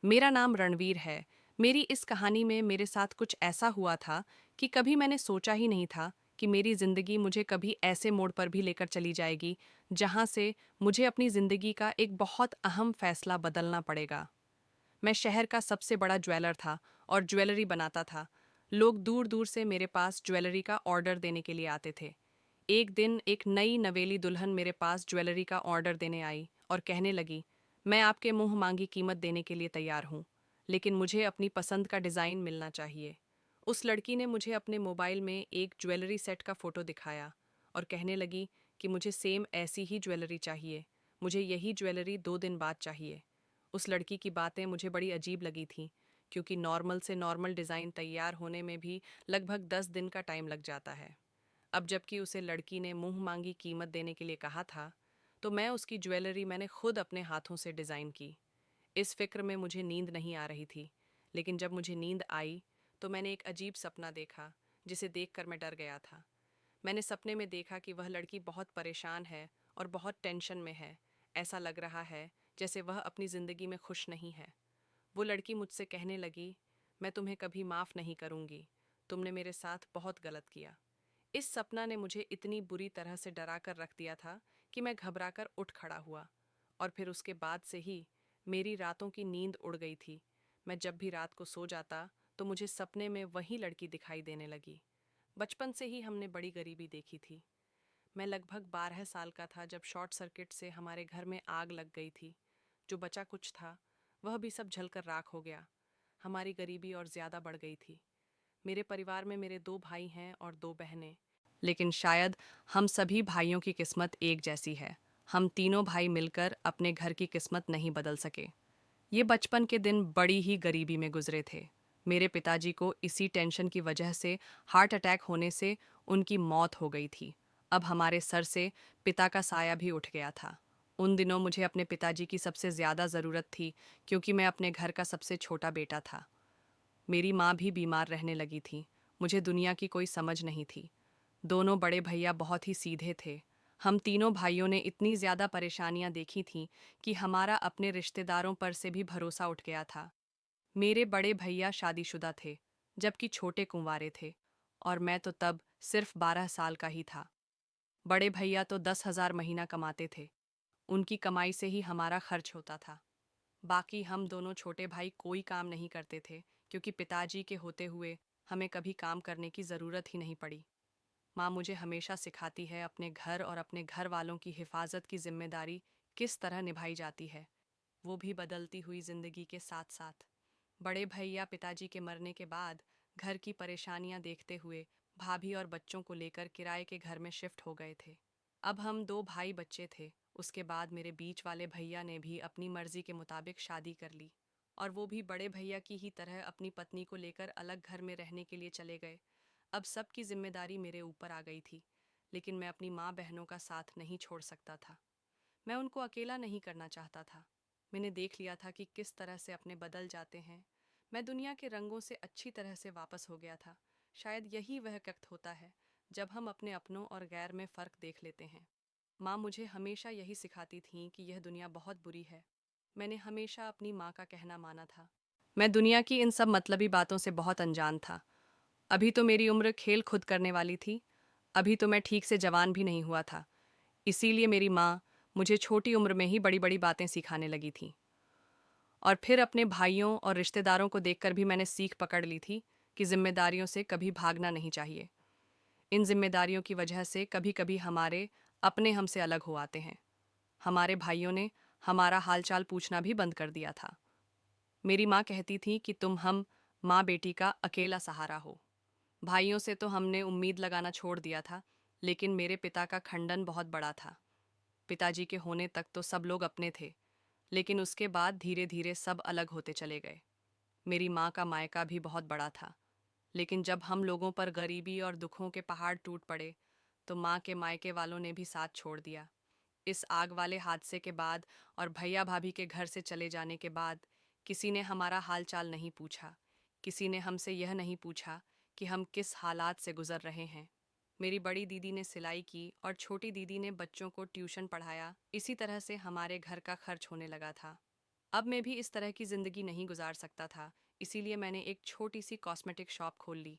मेरा नाम रणवीर है। मेरी इस कहानी में मेरे साथ कुछ ऐसा हुआ था कि कभी मैंने सोचा ही नहीं था कि मेरी ज़िंदगी मुझे कभी ऐसे मोड़ पर भी लेकर चली जाएगी, जहाँ से मुझे अपनी ज़िंदगी का एक बहुत अहम फैसला बदलना पड़ेगा। मैं शहर का सबसे बड़ा ज्वेलर था और ज्वेलरी बनाता था। लोग दूर-दूर से मेरे पास ज्वेलरी का ऑर्डर देने के लिए आते थे। एक दिन एक नई नवेली दुल्हन मेरे पास ज्वेलरी का ऑर्डर देने आई और कहने लगी, मैं आपके मुंह मांगी कीमत देने के लिए तैयार हूँ, लेकिन मुझे अपनी पसंद का डिज़ाइन मिलना चाहिए। उस लड़की ने मुझे अपने मोबाइल में एक ज्वेलरी सेट का फ़ोटो दिखाया और कहने लगी कि मुझे सेम ऐसी ही ज्वेलरी चाहिए। मुझे यही ज्वेलरी 2 दिन बाद चाहिए। उस लड़की की बातें मुझे बड़ी अजीब लगी थीं, क्योंकि नॉर्मल से नॉर्मल डिज़ाइन तैयार होने में भी लगभग 10 दिन का टाइम लग जाता है। अब जबकि उसे लड़की ने मुंह मांगी कीमत देने के लिए कहा था, तो मैं उसकी ज्वेलरी मैंने खुद अपने हाथों से डिज़ाइन की। इस फिक्र में मुझे नींद नहीं आ रही थी, लेकिन जब मुझे नींद आई, तो मैंने एक अजीब सपना देखा, जिसे देखकर मैं डर गया था। मैंने सपने में देखा कि वह लड़की बहुत परेशान है और बहुत टेंशन में है। ऐसा लग रहा है जैसे वह अपनी ज़िंदगी में खुश नहीं है। वो लड़की मुझसे कहने लगी, मैं तुम्हें कभी माफ़ नहीं करूँगी, तुमने मेरे साथ बहुत गलत किया। इस सपना ने मुझे इतनी बुरी तरह से डरा कर रख दिया था कि मैं घबराकर उठ खड़ा हुआ, और फिर उसके बाद से ही मेरी रातों की नींद उड़ गई थी। मैं जब भी रात को सो जाता, तो मुझे सपने में वही लड़की दिखाई देने लगी। बचपन से ही हमने बड़ी गरीबी देखी थी। मैं लगभग 12 साल का था जब शॉर्ट सर्किट से हमारे घर में आग लग गई थी। जो बचा कुछ था, वह भी सब जलकर राख हो गया। हमारी गरीबी और ज़्यादा बढ़ गई थी। मेरे परिवार में मेरे 2 भाई हैं और 2 बहनें। लेकिन शायद हम सभी भाइयों की किस्मत एक जैसी है। हम तीनों भाई मिलकर अपने घर की किस्मत नहीं बदल सके। ये बचपन के दिन बड़ी ही गरीबी में गुजरे थे। मेरे पिताजी को इसी टेंशन की वजह से हार्ट अटैक होने से उनकी मौत हो गई थी। अब हमारे सर से पिता का साया भी उठ गया था। उन दिनों मुझे अपने पिताजी की सबसे ज़्यादा ज़रूरत थी, क्योंकि मैं अपने घर का सबसे छोटा बेटा था। मेरी माँ भी बीमार रहने लगी थी। मुझे दुनिया की कोई समझ नहीं थी। दोनों बड़े भैया बहुत ही सीधे थे। हम तीनों भाइयों ने इतनी ज़्यादा परेशानियां देखी थीं कि हमारा अपने रिश्तेदारों पर से भी भरोसा उठ गया था। मेरे बड़े भैया शादीशुदा थे, जबकि छोटे कुंवारे थे, और मैं तो तब सिर्फ 12 साल का ही था। बड़े भैया तो 10,000 महीना कमाते थे। उनकी कमाई से ही हमारा खर्च होता था। बाकी हम दोनों छोटे भाई कोई काम नहीं करते थे, क्योंकि पिताजी के होते हुए हमें कभी काम करने की ज़रूरत ही नहीं पड़ी। माँ मुझे हमेशा सिखाती है अपने घर और अपने घर वालों की हिफाजत की जिम्मेदारी किस तरह निभाई जाती है, वो भी बदलती हुई जिंदगी के साथ साथ। बड़े भैया पिताजी के मरने के बाद घर की परेशानियां देखते हुए भाभी और बच्चों को लेकर किराए के घर में शिफ्ट हो गए थे। अब हम 2 भाई बच्चे थे। उसके बाद मेरे बीच वाले भैया ने भी अपनी मर्जी के मुताबिक शादी कर ली, और वो भी बड़े भैया की ही तरह अपनी पत्नी को लेकर अलग घर में रहने के लिए चले गए। अब सबकी जिम्मेदारी मेरे ऊपर आ गई थी, लेकिन मैं अपनी माँ बहनों का साथ नहीं छोड़ सकता था। मैं उनको अकेला नहीं करना चाहता था। मैंने देख लिया था कि किस तरह से अपने बदल जाते हैं। मैं दुनिया के रंगों से अच्छी तरह से वापस हो गया था। शायद यही वह वक्त होता है जब हम अपने अपनों और गैर में फ़र्क देख लेते हैं। माँ मुझे हमेशा यही सिखाती थीं कि यह दुनिया बहुत बुरी है। मैंने हमेशा अपनी माँ का कहना माना था। मैं दुनिया की इन सब मतलबी बातों से बहुत अनजान था। अभी तो मेरी उम्र खेल खुद करने वाली थी। अभी तो मैं ठीक से जवान भी नहीं हुआ था। इसीलिए मेरी माँ मुझे छोटी उम्र में ही बड़ी बड़ी बातें सिखाने लगी थी। और फिर अपने भाइयों और रिश्तेदारों को देखकर भी मैंने सीख पकड़ ली थी कि जिम्मेदारियों से कभी भागना नहीं चाहिए। इन जिम्मेदारियों की वजह से कभी कभी हमारे अपने हमसे अलग हो आते हैं। हमारे भाइयों ने हमारा हालचाल पूछना भी बंद कर दिया था। मेरी माँ कहती थी कि तुम हम माँ बेटी का अकेला सहारा हो। भाइयों से तो हमने उम्मीद लगाना छोड़ दिया था, लेकिन मेरे पिता का खंडन बहुत बड़ा था। पिताजी के होने तक तो सब लोग अपने थे, लेकिन उसके बाद धीरे धीरे सब अलग होते चले गए। मेरी माँ का मायका भी बहुत बड़ा था, लेकिन जब हम लोगों पर गरीबी और दुखों के पहाड़ टूट पड़े, तो माँ के मायके वालों ने भी साथ छोड़ दिया। इस आग वाले हादसे के बाद और भैया भाभी के घर से चले जाने के बाद किसी ने हमारा हाल चाल नहीं पूछा। किसी ने हमसे यह नहीं पूछा कि हम किस हालात से गुजर रहे हैं। मेरी बड़ी दीदी ने सिलाई की और छोटी दीदी ने बच्चों को ट्यूशन पढ़ाया। इसी तरह से हमारे घर का खर्च होने लगा था। अब मैं भी इस तरह की ज़िंदगी नहीं गुजार सकता था, इसीलिए मैंने एक छोटी सी कॉस्मेटिक शॉप खोल ली।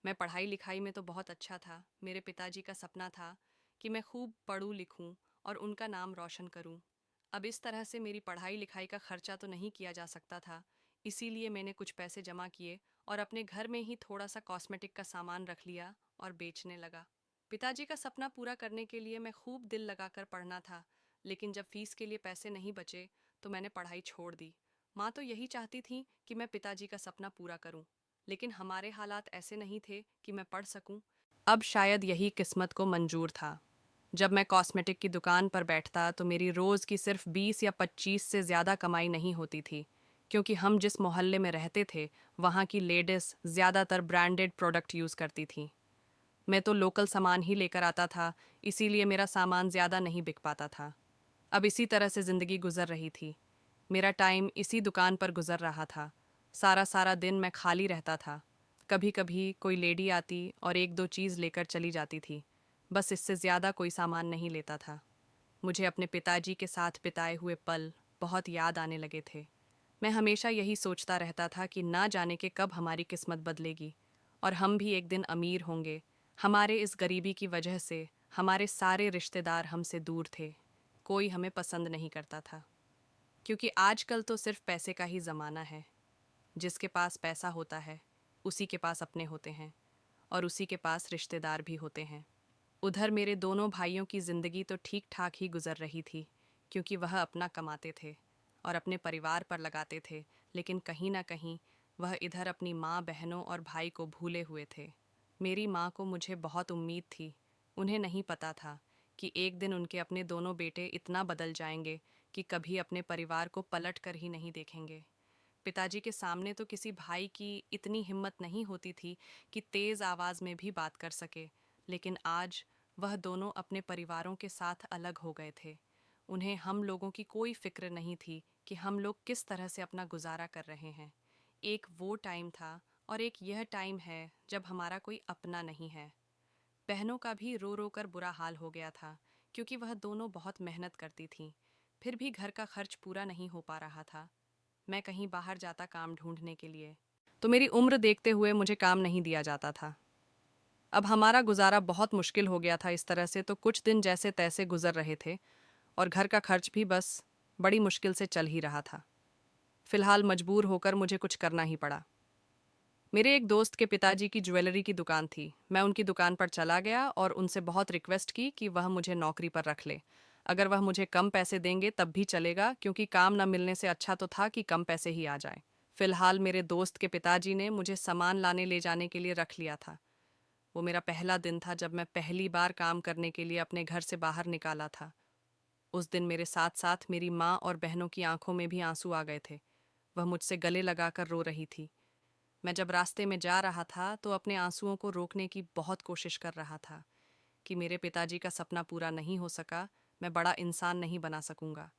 मैं पढ़ाई लिखाई में तो बहुत अच्छा था। मेरे पिताजी का सपना था कि मैं खूब पढ़ूं लिखूं और उनका नाम रोशन करूं। अब इस तरह से मेरी पढ़ाई लिखाई का खर्चा तो नहीं किया जा सकता था, इसीलिए मैंने कुछ पैसे जमा किए और अपने घर में ही थोड़ा सा कॉस्मेटिक का सामान रख लिया और बेचने लगा। पिताजी का सपना पूरा करने के लिए मैं खूब दिल लगाकर पढ़ना था, लेकिन जब फीस के लिए पैसे नहीं बचे तो मैंने पढ़ाई छोड़ दी। माँ तो यही चाहती थी कि मैं पिताजी का सपना पूरा करूं, लेकिन हमारे हालात ऐसे नहीं थे कि मैं पढ़ सकूं। अब शायद यही किस्मत को मंजूर था। जब मैं कॉस्मेटिक की दुकान पर बैठता तो मेरी रोज़ की सिर्फ 20 या 25 से ज़्यादा कमाई नहीं होती थी, क्योंकि हम जिस मोहल्ले में रहते थे वहाँ की लेडीज़ ज़्यादातर ब्रांडेड प्रोडक्ट यूज़ करती थीं। मैं तो लोकल सामान ही लेकर आता था, इसीलिए मेरा सामान ज़्यादा नहीं बिक पाता था। अब इसी तरह से ज़िंदगी गुजर रही थी। मेरा टाइम इसी दुकान पर गुजर रहा था। सारा सारा दिन मैं खाली रहता था। कभी कभी कोई लेडी आती और एक दो चीज़ लेकर चली जाती थी, बस इससे ज़्यादा कोई सामान नहीं लेता था। मुझे अपने पिताजी के साथ बिताए हुए पल बहुत याद आने लगे थे। मैं हमेशा यही सोचता रहता था कि ना जाने के कब हमारी किस्मत बदलेगी और हम भी एक दिन अमीर होंगे। हमारे इस गरीबी की वजह से हमारे सारे रिश्तेदार हमसे दूर थे। कोई हमें पसंद नहीं करता था, क्योंकि आजकल तो सिर्फ पैसे का ही ज़माना है। जिसके पास पैसा होता है उसी के पास अपने होते हैं और उसी के पास रिश्तेदार भी होते हैं। उधर मेरे दोनों भाइयों की ज़िंदगी तो ठीक ठाक ही गुजर रही थी, क्योंकि वह अपना कमाते थे और अपने परिवार पर लगाते थे, लेकिन कहीं ना कहीं वह इधर अपनी माँ, बहनों और भाई को भूले हुए थे। मेरी माँ को मुझे बहुत उम्मीद थी। उन्हें नहीं पता था कि एक दिन उनके अपने दोनों बेटे इतना बदल जाएंगे कि कभी अपने परिवार को पलट कर ही नहीं देखेंगे। पिताजी के सामने तो किसी भाई की इतनी हिम्मत नहीं होती थी कि तेज़ आवाज़ में भी बात कर सके, लेकिन आज वह दोनों अपने परिवारों के साथ अलग हो गए थे। उन्हें हम लोगों की कोई फिक्र नहीं थी कि हम लोग किस तरह से अपना गुजारा कर रहे हैं। एक वो टाइम था और एक यह टाइम है जब हमारा कोई अपना नहीं है। बहनों का भी रो रो कर बुरा हाल हो गया था, क्योंकि वह दोनों बहुत मेहनत करती थीं, फिर भी घर का खर्च पूरा नहीं हो पा रहा था। मैं कहीं बाहर जाता काम ढूंढने के लिए, तो मेरी उम्र देखते हुए मुझे काम नहीं दिया जाता था। अब हमारा गुजारा बहुत मुश्किल हो गया था। इस तरह से तो कुछ दिन जैसे तैसे गुजर रहे थे और घर का खर्च भी बस बड़ी मुश्किल से चल ही रहा था। फिलहाल मजबूर होकर मुझे कुछ करना ही पड़ा। मेरे एक दोस्त के पिताजी की ज्वेलरी की दुकान थी। मैं उनकी दुकान पर चला गया और उनसे बहुत रिक्वेस्ट की कि वह मुझे नौकरी पर रख ले। अगर वह मुझे कम पैसे देंगे तब भी चलेगा, क्योंकि काम न मिलने से अच्छा तो था कि कम पैसे ही आ जाए। फिलहाल मेरे दोस्त के पिताजी ने मुझे सामान लाने ले जाने के लिए रख लिया था। वो मेरा पहला दिन था जब मैं पहली बार काम करने के लिए अपने घर से बाहर निकाला था। उस दिन मेरे साथ साथ मेरी माँ और बहनों की आंखों में भी आंसू आ गए थे। वह मुझसे गले लगाकर रो रही थी। मैं जब रास्ते में जा रहा था तो अपने आंसुओं को रोकने की बहुत कोशिश कर रहा था कि मेरे पिताजी का सपना पूरा नहीं हो सका, मैं बड़ा इंसान नहीं बना सकूंगा।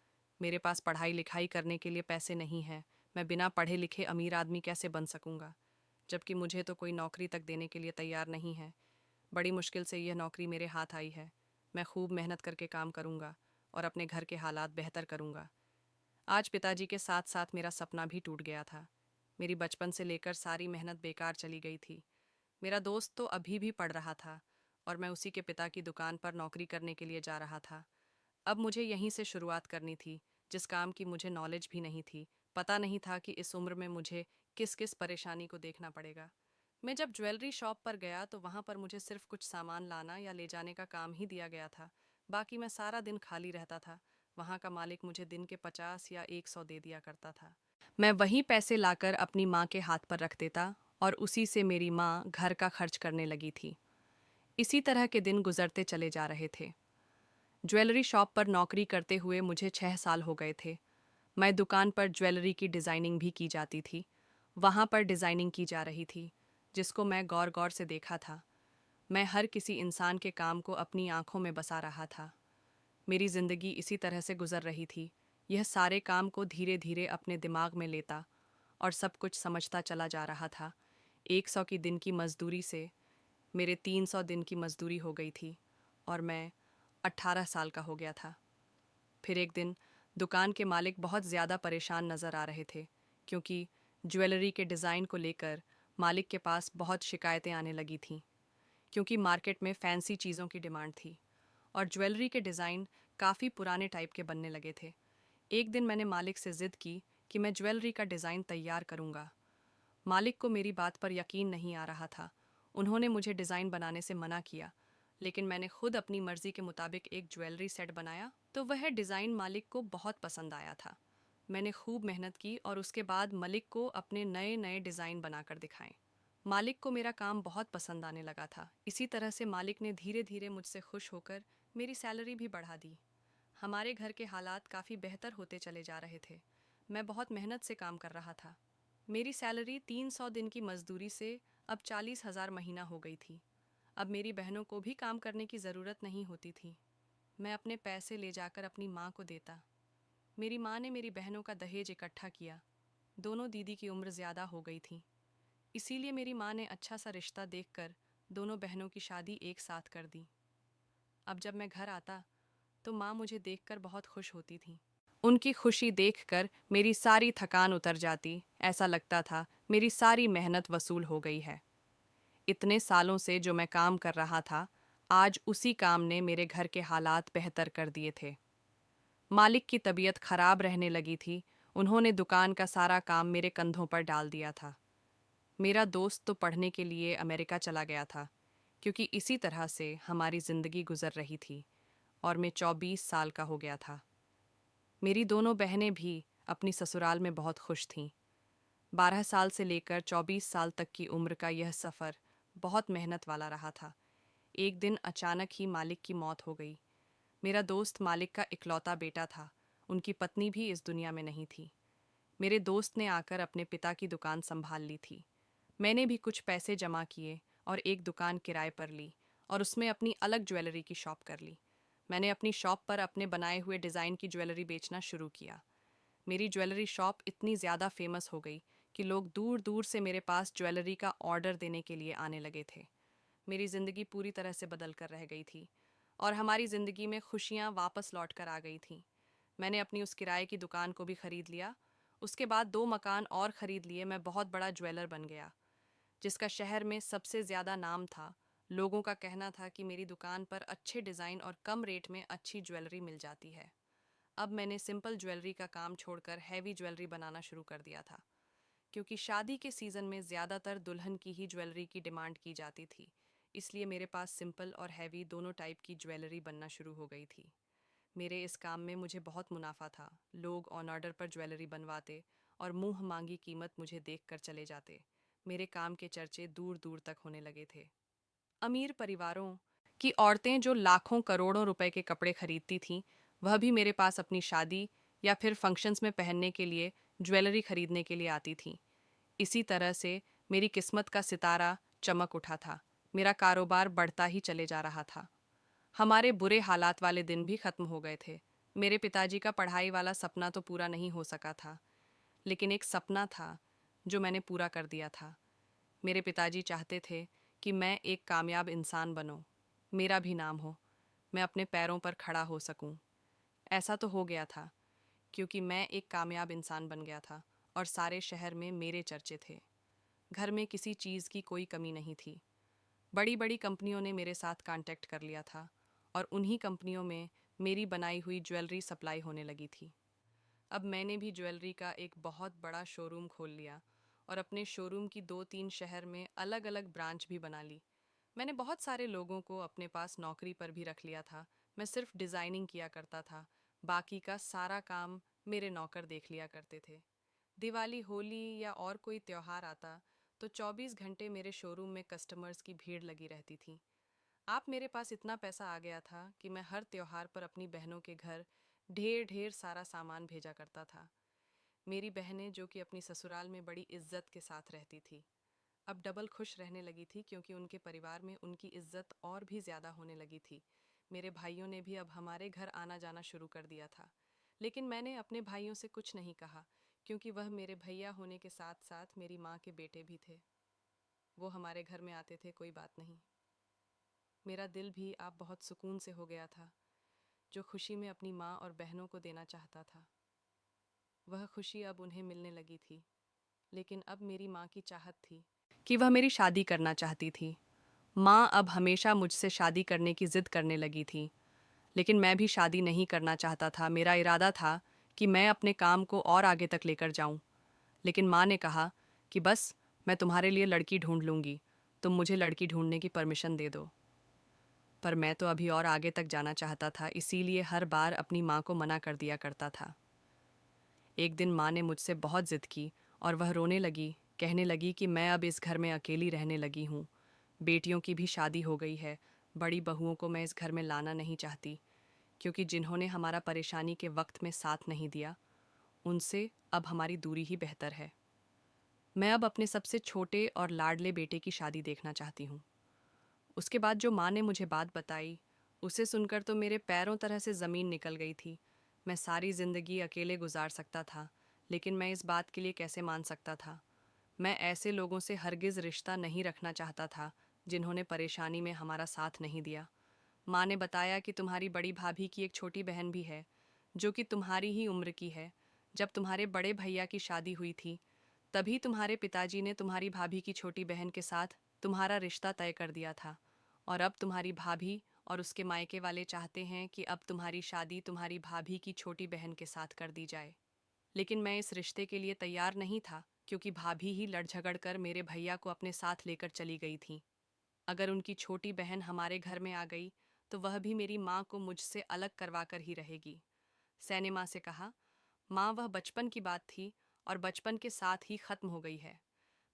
मेरे पास पढ़ाई लिखाई करने के लिए पैसे नहीं हैं। मैं बिना पढ़े लिखे अमीर आदमी कैसे बन सकूंगा, जबकि मुझे तो कोई नौकरी तक देने के लिए तैयार नहीं है। बड़ी मुश्किल से यह नौकरी मेरे हाथ आई है। मैं खूब मेहनत करके काम करूंगा और अपने घर के हालात बेहतर करूंगा। आज पिताजी के साथ साथ मेरा सपना भी टूट गया था। मेरी बचपन से लेकर सारी मेहनत बेकार चली गई थी। मेरा दोस्त तो अभी भी पढ़ रहा था और मैं उसी के पिता की दुकान पर नौकरी करने के लिए जा रहा था। अब मुझे यहीं से शुरुआत करनी थी, जिस काम की मुझे नॉलेज भी नहीं थी। पता नहीं था कि इस उम्र में मुझे किस किस परेशानी को देखना पड़ेगा। मैं जब ज्वेलरी शॉप पर गया तो वहाँ पर मुझे सिर्फ कुछ सामान लाना या ले जाने का काम ही दिया गया था। बाकी मैं सारा दिन खाली रहता था। वहाँ का मालिक मुझे दिन के 50 या 100 दे दिया करता था। मैं वही पैसे लाकर अपनी माँ के हाथ पर रख देता और उसी से मेरी माँ घर का खर्च करने लगी थी। इसी तरह के दिन गुजरते चले जा रहे थे। ज्वेलरी शॉप पर नौकरी करते हुए मुझे 6 साल हो गए थे। मैं दुकान पर ज्वेलरी की डिज़ाइनिंग भी की जाती थी। वहाँ पर डिज़ाइनिंग की जा रही थी, जिसको मैं गौर गौर से देखा था। मैं हर किसी इंसान के काम को अपनी आंखों में बसा रहा था। मेरी ज़िंदगी इसी तरह से गुजर रही थी। यह सारे काम को धीरे धीरे अपने दिमाग में लेता और सब कुछ समझता चला जा रहा था। 100 की दिन की मजदूरी से मेरे 300 दिन की मजदूरी हो गई थी और मैं 18 साल का हो गया था। फिर एक दिन दुकान के मालिक बहुत ज़्यादा परेशान नज़र आ रहे थे क्योंकि ज्वेलरी के डिज़ाइन को लेकर मालिक के पास बहुत शिकायतें आने लगी थीं क्योंकि मार्केट में फैंसी चीज़ों की डिमांड थी और ज्वेलरी के डिज़ाइन काफ़ी पुराने टाइप के बनने लगे थे। एक दिन मैंने मालिक से ज़िद की कि मैं ज्वेलरी का डिज़ाइन तैयार करूँगा। मालिक को मेरी बात पर यकीन नहीं आ रहा था। उन्होंने मुझे डिज़ाइन बनाने से मना किया, लेकिन मैंने खुद अपनी मर्ज़ी के मुताबिक एक ज्वेलरी सेट बनाया तो वह डिज़ाइन मालिक को बहुत पसंद आया था। मैंने खूब मेहनत की और उसके बाद मलिक को अपने नए नए डिज़ाइन बनाकर दिखाए। मालिक को मेरा काम बहुत पसंद आने लगा था। इसी तरह से मालिक ने धीरे धीरे मुझसे खुश होकर मेरी सैलरी भी बढ़ा दी। हमारे घर के हालात काफ़ी बेहतर होते चले जा रहे थे। मैं बहुत मेहनत से काम कर रहा था। मेरी सैलरी 300 दिन की मजदूरी से अब 40,000 महीना हो गई थी। अब मेरी बहनों को भी काम करने की ज़रूरत नहीं होती थी। मैं अपने पैसे ले जाकर अपनी माँ को देता। मेरी माँ ने मेरी बहनों का दहेज इकट्ठा किया। दोनों दीदी की उम्र ज़्यादा हो गई थी, इसीलिए मेरी माँ ने अच्छा सा रिश्ता देखकर दोनों बहनों की शादी एक साथ कर दी। अब जब मैं घर आता तो माँ मुझे देखकर बहुत खुश होती थी। उनकी खुशी देखकर मेरी सारी थकान उतर जाती। ऐसा लगता था मेरी सारी मेहनत वसूल हो गई है। इतने सालों से जो मैं काम कर रहा था, आज उसी काम ने मेरे घर के हालात बेहतर कर दिए थे। मालिक की तबीयत खराब रहने लगी थी। उन्होंने दुकान का सारा काम मेरे कंधों पर डाल दिया था। मेरा दोस्त तो पढ़ने के लिए अमेरिका चला गया था, क्योंकि इसी तरह से हमारी ज़िंदगी गुजर रही थी और मैं 24 साल का हो गया था। मेरी दोनों बहनें भी अपनी ससुराल में बहुत खुश थीं। 12 साल से लेकर 24 साल तक की उम्र का यह सफ़र बहुत मेहनत वाला रहा था। एक दिन अचानक ही मालिक की मौत हो गई। मेरा दोस्त मालिक का इकलौता बेटा था। उनकी पत्नी भी इस दुनिया में नहीं थी। मेरे दोस्त ने आकर अपने पिता की दुकान संभाल ली थी। मैंने भी कुछ पैसे जमा किए और एक दुकान किराए पर ली और उसमें अपनी अलग ज्वेलरी की शॉप कर ली। मैंने अपनी शॉप पर अपने बनाए हुए डिज़ाइन की ज्वेलरी बेचना शुरू किया। मेरी ज्वेलरी शॉप इतनी ज़्यादा फेमस हो गई कि लोग दूर दूर से मेरे पास ज्वेलरी का ऑर्डर देने के लिए आने लगे थे। मेरी ज़िंदगी पूरी तरह से बदल कर रह गई थी और हमारी ज़िंदगी में खुशियाँ वापस लौट कर आ गई थीं। मैंने अपनी उस किराए की दुकान को भी खरीद लिया। उसके बाद 2 मकान और खरीद लिए। मैं बहुत बड़ा ज्वेलर बन गया, जिसका शहर में सबसे ज़्यादा नाम था। लोगों का कहना था कि मेरी दुकान पर अच्छे डिज़ाइन और कम रेट में अच्छी ज्वेलरी मिल जाती है। अब मैंने सिंपल ज्वेलरी का काम छोड़कर हैवी ज्वेलरी बनाना शुरू कर दिया था, क्योंकि शादी के सीज़न में ज़्यादातर दुल्हन की ही ज्वेलरी की डिमांड की जाती थी। इसलिए मेरे पास सिंपल और हैवी दोनों टाइप की ज्वेलरी बनना शुरू हो गई थी। मेरे इस काम में मुझे बहुत मुनाफा था। लोग ऑन ऑर्डर पर ज्वेलरी बनवाते और मुंह मांगी कीमत मुझे देख कर चले जाते। मेरे काम के चर्चे दूर दूर तक होने लगे थे। अमीर परिवारों की औरतें जो लाखों करोड़ों रुपए के कपड़े खरीदती थीं, वह भी मेरे पास अपनी शादी या फिर फंक्शंस में पहनने के लिए ज्वेलरी खरीदने के लिए आती थीं। इसी तरह से मेरी किस्मत का सितारा चमक उठा था। मेरा कारोबार बढ़ता ही चले जा रहा था। हमारे बुरे हालात वाले दिन भी खत्म हो गए थे। मेरे पिताजी का पढ़ाई वाला सपना तो पूरा नहीं हो सका था, लेकिन एक सपना था जो मैंने पूरा कर दिया था। मेरे पिताजी चाहते थे कि मैं एक कामयाब इंसान बनूं, मेरा भी नाम हो, मैं अपने पैरों पर खड़ा हो सकूं। ऐसा तो हो गया था, क्योंकि मैं एक कामयाब इंसान बन गया था और सारे शहर में मेरे चर्चे थे। घर में किसी चीज़ की कोई कमी नहीं थी। बड़ी बड़ी कंपनियों ने मेरे साथ कांटेक्ट कर लिया था और उन्हीं कंपनियों में मेरी बनाई हुई ज्वेलरी सप्लाई होने लगी थी। अब मैंने भी ज्वेलरी का एक बहुत बड़ा शोरूम खोल लिया और अपने शोरूम की 2-3 शहर में अलग अलग ब्रांच भी बना ली। मैंने बहुत सारे लोगों को अपने पास नौकरी पर भी रख लिया था। मैं सिर्फ डिज़ाइनिंग किया करता था, बाकी का सारा काम मेरे नौकर देख लिया करते थे। दिवाली, होली या और कोई त्योहार आता तो 24 घंटे मेरे शोरूम में कस्टमर्स की भीड़ लगी रहती थी। आप मेरे पास इतना पैसा आ गया था कि मैं हर त्योहार पर अपनी बहनों के घर ढेर ढेर सारा सामान भेजा करता था। मेरी बहनें, जो कि अपनी ससुराल में बड़ी इज्जत के साथ रहती थी, अब डबल खुश रहने लगी थी, क्योंकि उनके परिवार में उनकी इज्जत और भी ज़्यादा होने लगी थी। मेरे भाइयों ने भी अब हमारे घर आना जाना शुरू कर दिया था। लेकिन मैंने अपने भाइयों से कुछ नहीं कहा, क्योंकि वह मेरे भैया होने के साथ साथ मेरी माँ के बेटे भी थे। वो हमारे घर में आते थे, कोई बात नहीं। मेरा दिल भी अब बहुत सुकून से हो गया था। जो खुशी में अपनी माँ और बहनों को देना चाहता था। वह खुशी अब उन्हें मिलने लगी थी, लेकिन अब मेरी माँ की चाहत थी कि वह मेरी शादी करना चाहती थी। माँ अब हमेशा मुझसे शादी करने की जिद करने लगी थी, लेकिन मैं भी शादी नहीं करना चाहता था। मेरा इरादा था कि मैं अपने काम को और आगे तक लेकर जाऊं, लेकिन माँ ने कहा कि बस मैं तुम्हारे लिए लड़की ढूंढ लूंगी, तुम मुझे लड़की ढूंढने की परमिशन दे दो। पर मैं तो अभी और आगे तक जाना चाहता था, इसीलिए हर बार अपनी माँ को मना कर दिया करता था। एक दिन माँ ने मुझसे बहुत जिद की और वह रोने लगी, कहने लगी कि मैं अब इस घर में अकेली रहने लगी हूँ। बेटियों की भी शादी हो गई है, बड़ी बहुओं को मैं इस घर में लाना नहीं चाहती, क्योंकि जिन्होंने हमारा परेशानी के वक्त में साथ नहीं दिया, उनसे अब हमारी दूरी ही बेहतर है। मैं अब अपने सबसे छोटे और लाडले बेटे की शादी देखना चाहती हूँ। उसके बाद जो माँ ने मुझे बात बताई, उसे सुनकर तो मेरे पैरों तरह से ज़मीन निकल गई थी। मैं सारी ज़िंदगी अकेले गुजार सकता था, लेकिन मैं इस बात के लिए कैसे मान सकता था। मैं ऐसे लोगों से हरगिज़ रिश्ता नहीं रखना चाहता था, जिन्होंने परेशानी में हमारा साथ नहीं दिया। माँ ने बताया कि तुम्हारी बड़ी भाभी की एक छोटी बहन भी है, जो कि तुम्हारी ही उम्र की है। जब तुम्हारे बड़े भैया की शादी हुई थी, तभी तुम्हारे पिताजी ने तुम्हारी भाभी की छोटी बहन के साथ तुम्हारा रिश्ता तय कर दिया था, और अब तुम्हारी भाभी और उसके मायके वाले चाहते हैं कि अब तुम्हारी शादी तुम्हारी भाभी की छोटी बहन के साथ कर दी जाए। लेकिन मैं इस रिश्ते के लिए तैयार नहीं था, क्योंकि भाभी ही लड़ झगड़ कर मेरे भैया को अपने साथ लेकर चली गई थी। अगर उनकी छोटी बहन हमारे घर में आ गई, तो वह भी मेरी माँ को मुझसे अलग करवा कर ही रहेगी। सैने माँ से कहा, माँ वह बचपन की बात थी और बचपन के साथ ही खत्म हो गई है।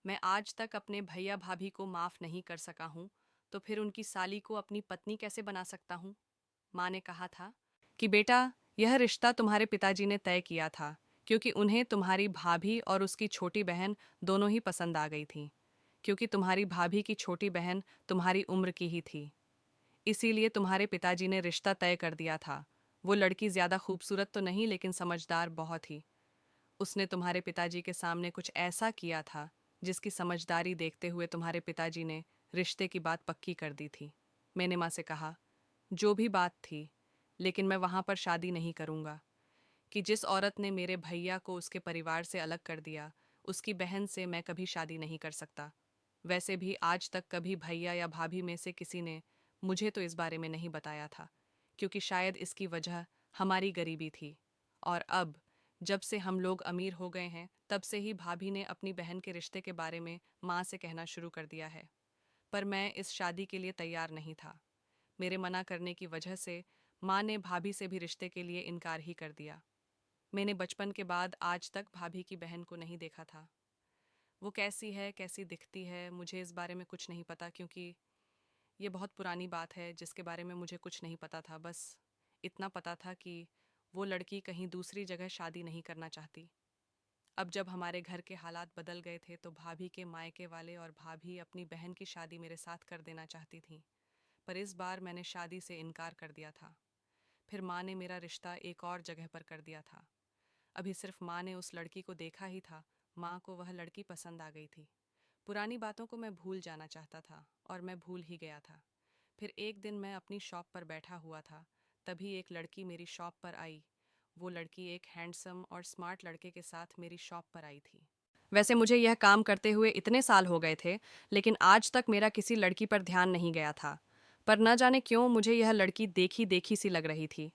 मैं आज तक अपने भैया भाभी को माफ़ नहीं कर सका हूँ, तो फिर उनकी साली को अपनी पत्नी कैसे बना सकता हूँ। माँ ने कहा था कि बेटा, यह रिश्ता तुम्हारे पिताजी ने तय किया था, क्योंकि उन्हें तुम्हारी भाभी और उसकी छोटी बहन दोनों ही पसंद आ गई थी, क्योंकि तुम्हारी भाभी की छोटी बहन तुम्हारी उम्र की ही थी। इसीलिए तुम्हारे पिताजी ने रिश्ता तय कर दिया था। वो लड़की ज़्यादा खूबसूरत तो नहीं, लेकिन समझदार बहुत ही। उसने तुम्हारे पिताजी के सामने कुछ ऐसा किया था, जिसकी समझदारी देखते हुए तुम्हारे पिताजी ने रिश्ते की बात पक्की कर दी थी। मैंने माँ से कहा, जो भी बात थी, लेकिन मैं वहाँ पर शादी नहीं करूँगा, कि जिस औरत ने मेरे भैया को उसके परिवार से अलग कर दिया, उसकी बहन से मैं कभी शादी नहीं कर सकता। वैसे भी आज तक कभी भैया या भाभी में से किसी ने मुझे तो इस बारे में नहीं बताया था, क्योंकि शायद इसकी वजह हमारी गरीबी थी। और अब जब से हम लोग अमीर हो गए हैं, तब से ही भाभी ने अपनी बहन के रिश्ते के बारे में माँ से कहना शुरू कर दिया है। पर मैं इस शादी के लिए तैयार नहीं था। मेरे मना करने की वजह से माँ ने भाभी से भी रिश्ते के लिए इनकार ही कर दिया। मैंने बचपन के बाद आज तक भाभी की बहन को नहीं देखा था। वो कैसी है, कैसी दिखती है, मुझे इस बारे में कुछ नहीं पता, क्योंकि ये बहुत पुरानी बात है जिसके बारे में मुझे कुछ नहीं पता था। बस इतना पता था कि वो लड़की कहीं दूसरी जगह शादी नहीं करना चाहती। अब जब हमारे घर के हालात बदल गए थे, तो भाभी के मायके वाले और भाभी अपनी बहन की शादी मेरे साथ कर देना चाहती थी। पर इस बार मैंने शादी से इनकार कर दिया था। फिर माँ ने मेरा रिश्ता एक और जगह पर कर दिया था। अभी सिर्फ माँ ने उस लड़की को देखा ही था, माँ को वह लड़की पसंद आ गई थी। पुरानी बातों को मैं भूल जाना चाहता था, और मैं भूल ही गया था। फिर एक दिन मैं अपनी शॉप पर बैठा हुआ था, तभी एक लड़की मेरी शॉप पर आई। वो लड़की एक हैंडसम और स्मार्ट लड़के के साथ मेरी शॉप पर आई थी। वैसे मुझे यह काम करते हुए इतने साल हो गए थे, लेकिन आज तक मेरा किसी लड़की पर ध्यान नहीं गया था। पर न जाने क्यों मुझे यह लड़की देखी देखी सी लग रही थी,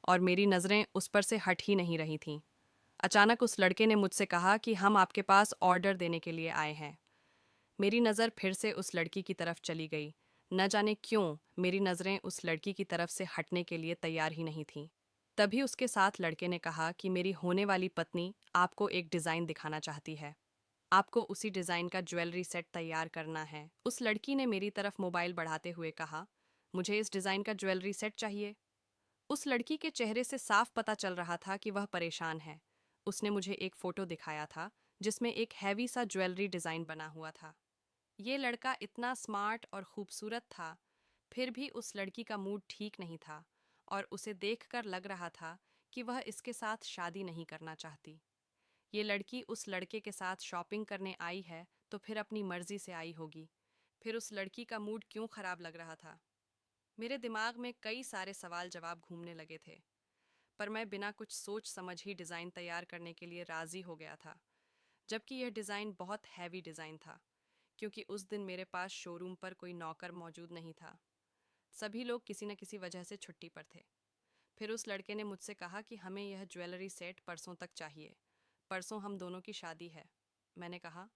और मेरी नज़रें उस पर से हट ही नहीं रही थीं। अचानक उस लड़के ने मुझसे कहा कि हम आपके पास ऑर्डर देने के लिए आए हैं। मेरी नज़र फिर से उस लड़की की तरफ चली गई। न जाने क्यों मेरी नज़रें उस लड़की की तरफ से हटने के लिए तैयार ही नहीं थीं। तभी उसके साथ लड़के ने कहा कि मेरी होने वाली पत्नी आपको एक डिज़ाइन दिखाना चाहती है। आपको उसी डिज़ाइन का ज्वेलरी सेट तैयार करना है। उस लड़की ने मेरी तरफ मोबाइल बढ़ाते हुए कहा, मुझे इस डिज़ाइन का ज्वेलरी सेट चाहिए। उस लड़की के चेहरे से साफ पता चल रहा था कि वह परेशान है। उसने मुझे एक फ़ोटो दिखाया था, जिसमें एक हैवी सा ज्वेलरी डिज़ाइन बना हुआ था। ये लड़का इतना स्मार्ट और खूबसूरत था, फिर भी उस लड़की का मूड ठीक नहीं था, और उसे देखकर लग रहा था कि वह इसके साथ शादी नहीं करना चाहती। ये लड़की उस लड़के के साथ शॉपिंग करने आई है, तो फिर अपनी मर्जी से आई होगी। फिर उस लड़की का मूड क्यों खराब लग रहा था। मेरे दिमाग में कई सारे सवाल जवाब घूमने लगे थे, पर मैं बिना कुछ सोच समझ ही डिज़ाइन तैयार करने के लिए राज़ी हो गया था। जबकि यह डिज़ाइन बहुत हैवी डिज़ाइन था, क्योंकि उस दिन मेरे पास शोरूम पर कोई नौकर मौजूद नहीं था। सभी लोग किसी न किसी वजह से छुट्टी पर थे। फिर उस लड़के ने मुझसे कहा कि हमें यह ज्वेलरी सेट परसों तक चाहिए। परसों हम दोनों की शादी है। मैंने कहा,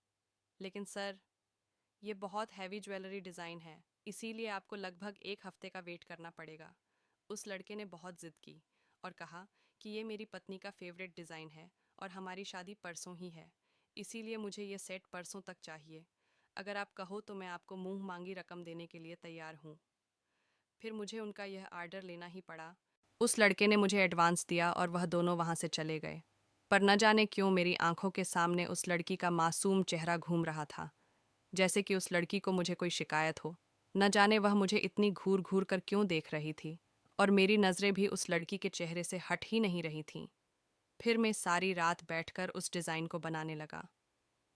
लेकिन सर, ये बहुत हैवी ज्वेलरी डिज़ाइन है, इसीलिए आपको लगभग एक हफ्ते का वेट करना पड़ेगा। उस लड़के ने बहुत ज़िद की और कहा कि ये मेरी पत्नी का फेवरेट डिज़ाइन है और हमारी शादी परसों ही है, इसीलिए मुझे ये सेट परसों तक चाहिए। अगर आप कहो तो मैं आपको मुंह मांगी रकम देने के लिए तैयार हूँ। फिर मुझे उनका यह आर्डर लेना ही पड़ा। उस लड़के ने मुझे एडवांस दिया और वह दोनों वहाँ से चले गए। पर न जाने क्यों मेरी आंखों के सामने उस लड़की का मासूम चेहरा घूम रहा था, जैसे कि उस लड़की को मुझे कोई शिकायत हो। न जाने वह मुझे इतनी घूर घूर कर क्यों देख रही थी, और मेरी नज़रें भी उस लड़की के चेहरे से हट ही नहीं रही थीं। फिर मैं सारी रात बैठकर उस डिज़ाइन को बनाने लगा।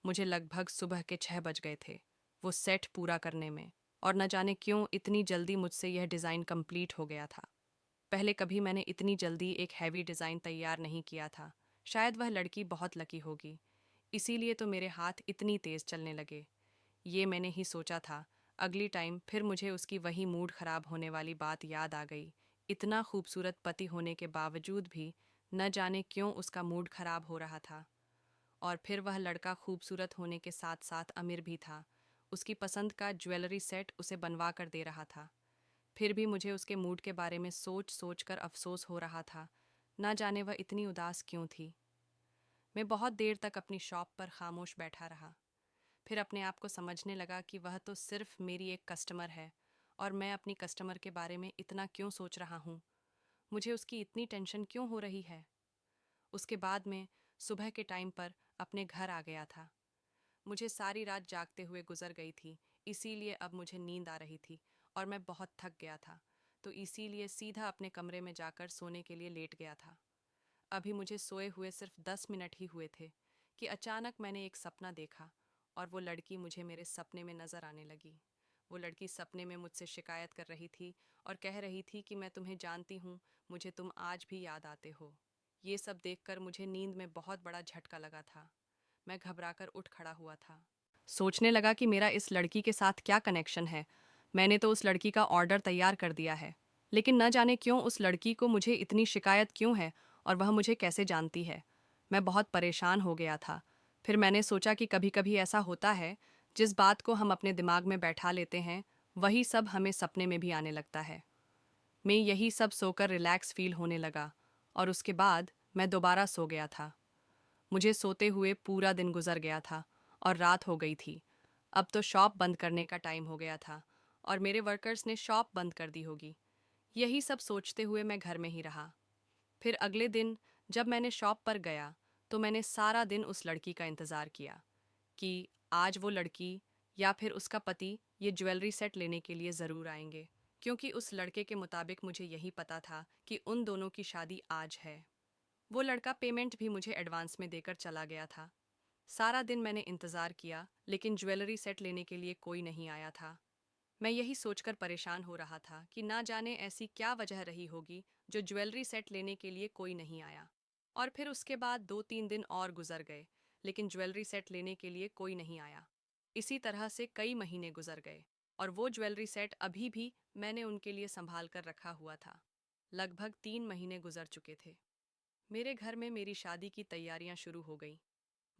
मुझे लगभग सुबह के 6 बज गए थे वो सेट पूरा करने में, और न जाने क्यों इतनी जल्दी मुझसे यह डिज़ाइन कंप्लीट हो गया था। पहले कभी मैंने इतनी जल्दी एक हैवी डिज़ाइन तैयार नहीं किया था। शायद वह लड़की बहुत लकी होगी, इसीलिए तो मेरे हाथ इतनी तेज़ चलने लगे। ये मैंने ही सोचा था। अगली टाइम फिर मुझे उसकी वही मूड खराब होने वाली बात याद आ गई। इतना खूबसूरत पति होने के बावजूद भी न जाने क्यों उसका मूड खराब हो रहा था। और फिर वह लड़का खूबसूरत होने के साथ साथ अमीर भी था। उसकी पसंद का ज्वेलरी सेट उसे बनवा कर दे रहा था। फिर भी मुझे उसके मूड के बारे में सोच सोच कर अफसोस हो रहा था। न जाने वह इतनी उदास क्यों थी। मैं बहुत देर तक अपनी शॉप पर खामोश बैठा रहा। फिर अपने आप को समझने लगा कि वह तो सिर्फ मेरी एक कस्टमर है, और मैं अपनी कस्टमर के बारे में इतना क्यों सोच रहा हूँ। मुझे उसकी इतनी टेंशन क्यों हो रही है। उसके बाद मैं सुबह के टाइम पर अपने घर आ गया था। मुझे सारी रात जागते हुए गुजर गई थी, इसीलिए अब मुझे नींद आ रही थी और मैं बहुत थक गया था, तो इसीलिए सीधा अपने कमरे में जाकर सोने के लिए लेट गया था। अभी मुझे सोए हुए सिर्फ 10 मिनट ही हुए थे कि अचानक मैंने एक सपना देखा, और वो लड़की मुझे मेरे सपने में नजर आने लगी। वो लड़की सपने में मुझसे शिकायत कर रही थी और कह रही थी कि मैं तुम्हें जानती हूँ, मुझे तुम आज भी याद आते हो। ये सब देखकर मुझे नींद में बहुत बड़ा झटका लगा था। मैं घबराकर उठ खड़ा हुआ था। सोचने लगा कि मेरा इस लड़की के साथ क्या कनेक्शन है। मैंने तो उस लड़की का ऑर्डर तैयार कर दिया है, लेकिन न जाने क्यों उस लड़की को मुझे इतनी शिकायत क्यों है, और वह मुझे कैसे जानती है। मैं बहुत परेशान हो गया था। फिर मैंने सोचा कि कभी कभी ऐसा होता है, जिस बात को हम अपने दिमाग में बैठा लेते हैं, वही सब हमें सपने में भी आने लगता है। मैं यही सब सोकर रिलैक्स फील होने लगा, और उसके बाद मैं दोबारा सो गया था। मुझे सोते हुए पूरा दिन गुजर गया था और रात हो गई थी। अब तो शॉप बंद करने का टाइम हो गया था और मेरे वर्कर्स ने शॉप बंद कर दी होगी। यही सब सोचते हुए मैं घर में ही रहा। फिर अगले दिन जब मैंने शॉप पर गया, तो मैंने सारा दिन उस लड़की का इंतज़ार किया कि आज वो लड़की या फिर उसका पति ये ज्वेलरी सेट लेने के लिए ज़रूर आएंगे, क्योंकि उस लड़के के मुताबिक मुझे यही पता था कि उन दोनों की शादी आज है। वो लड़का पेमेंट भी मुझे एडवांस में देकर चला गया था। सारा दिन मैंने इंतज़ार किया, लेकिन ज्वेलरी सेट लेने के लिए कोई नहीं आया था। मैं यही सोचकर परेशान हो रहा था कि ना जाने ऐसी क्या वजह रही होगी जो ज्वेलरी सेट लेने के लिए कोई नहीं आया। और फिर उसके बाद 2-3 दिन और गुजर गए, लेकिन ज्वेलरी सेट लेने के लिए कोई नहीं आया। इसी तरह से कई महीने गुजर गए, और वो ज्वेलरी सेट अभी भी मैंने उनके लिए संभाल कर रखा हुआ था। लगभग 3 महीने गुजर चुके थे। मेरे घर में मेरी शादी की तैयारियां शुरू हो गईं।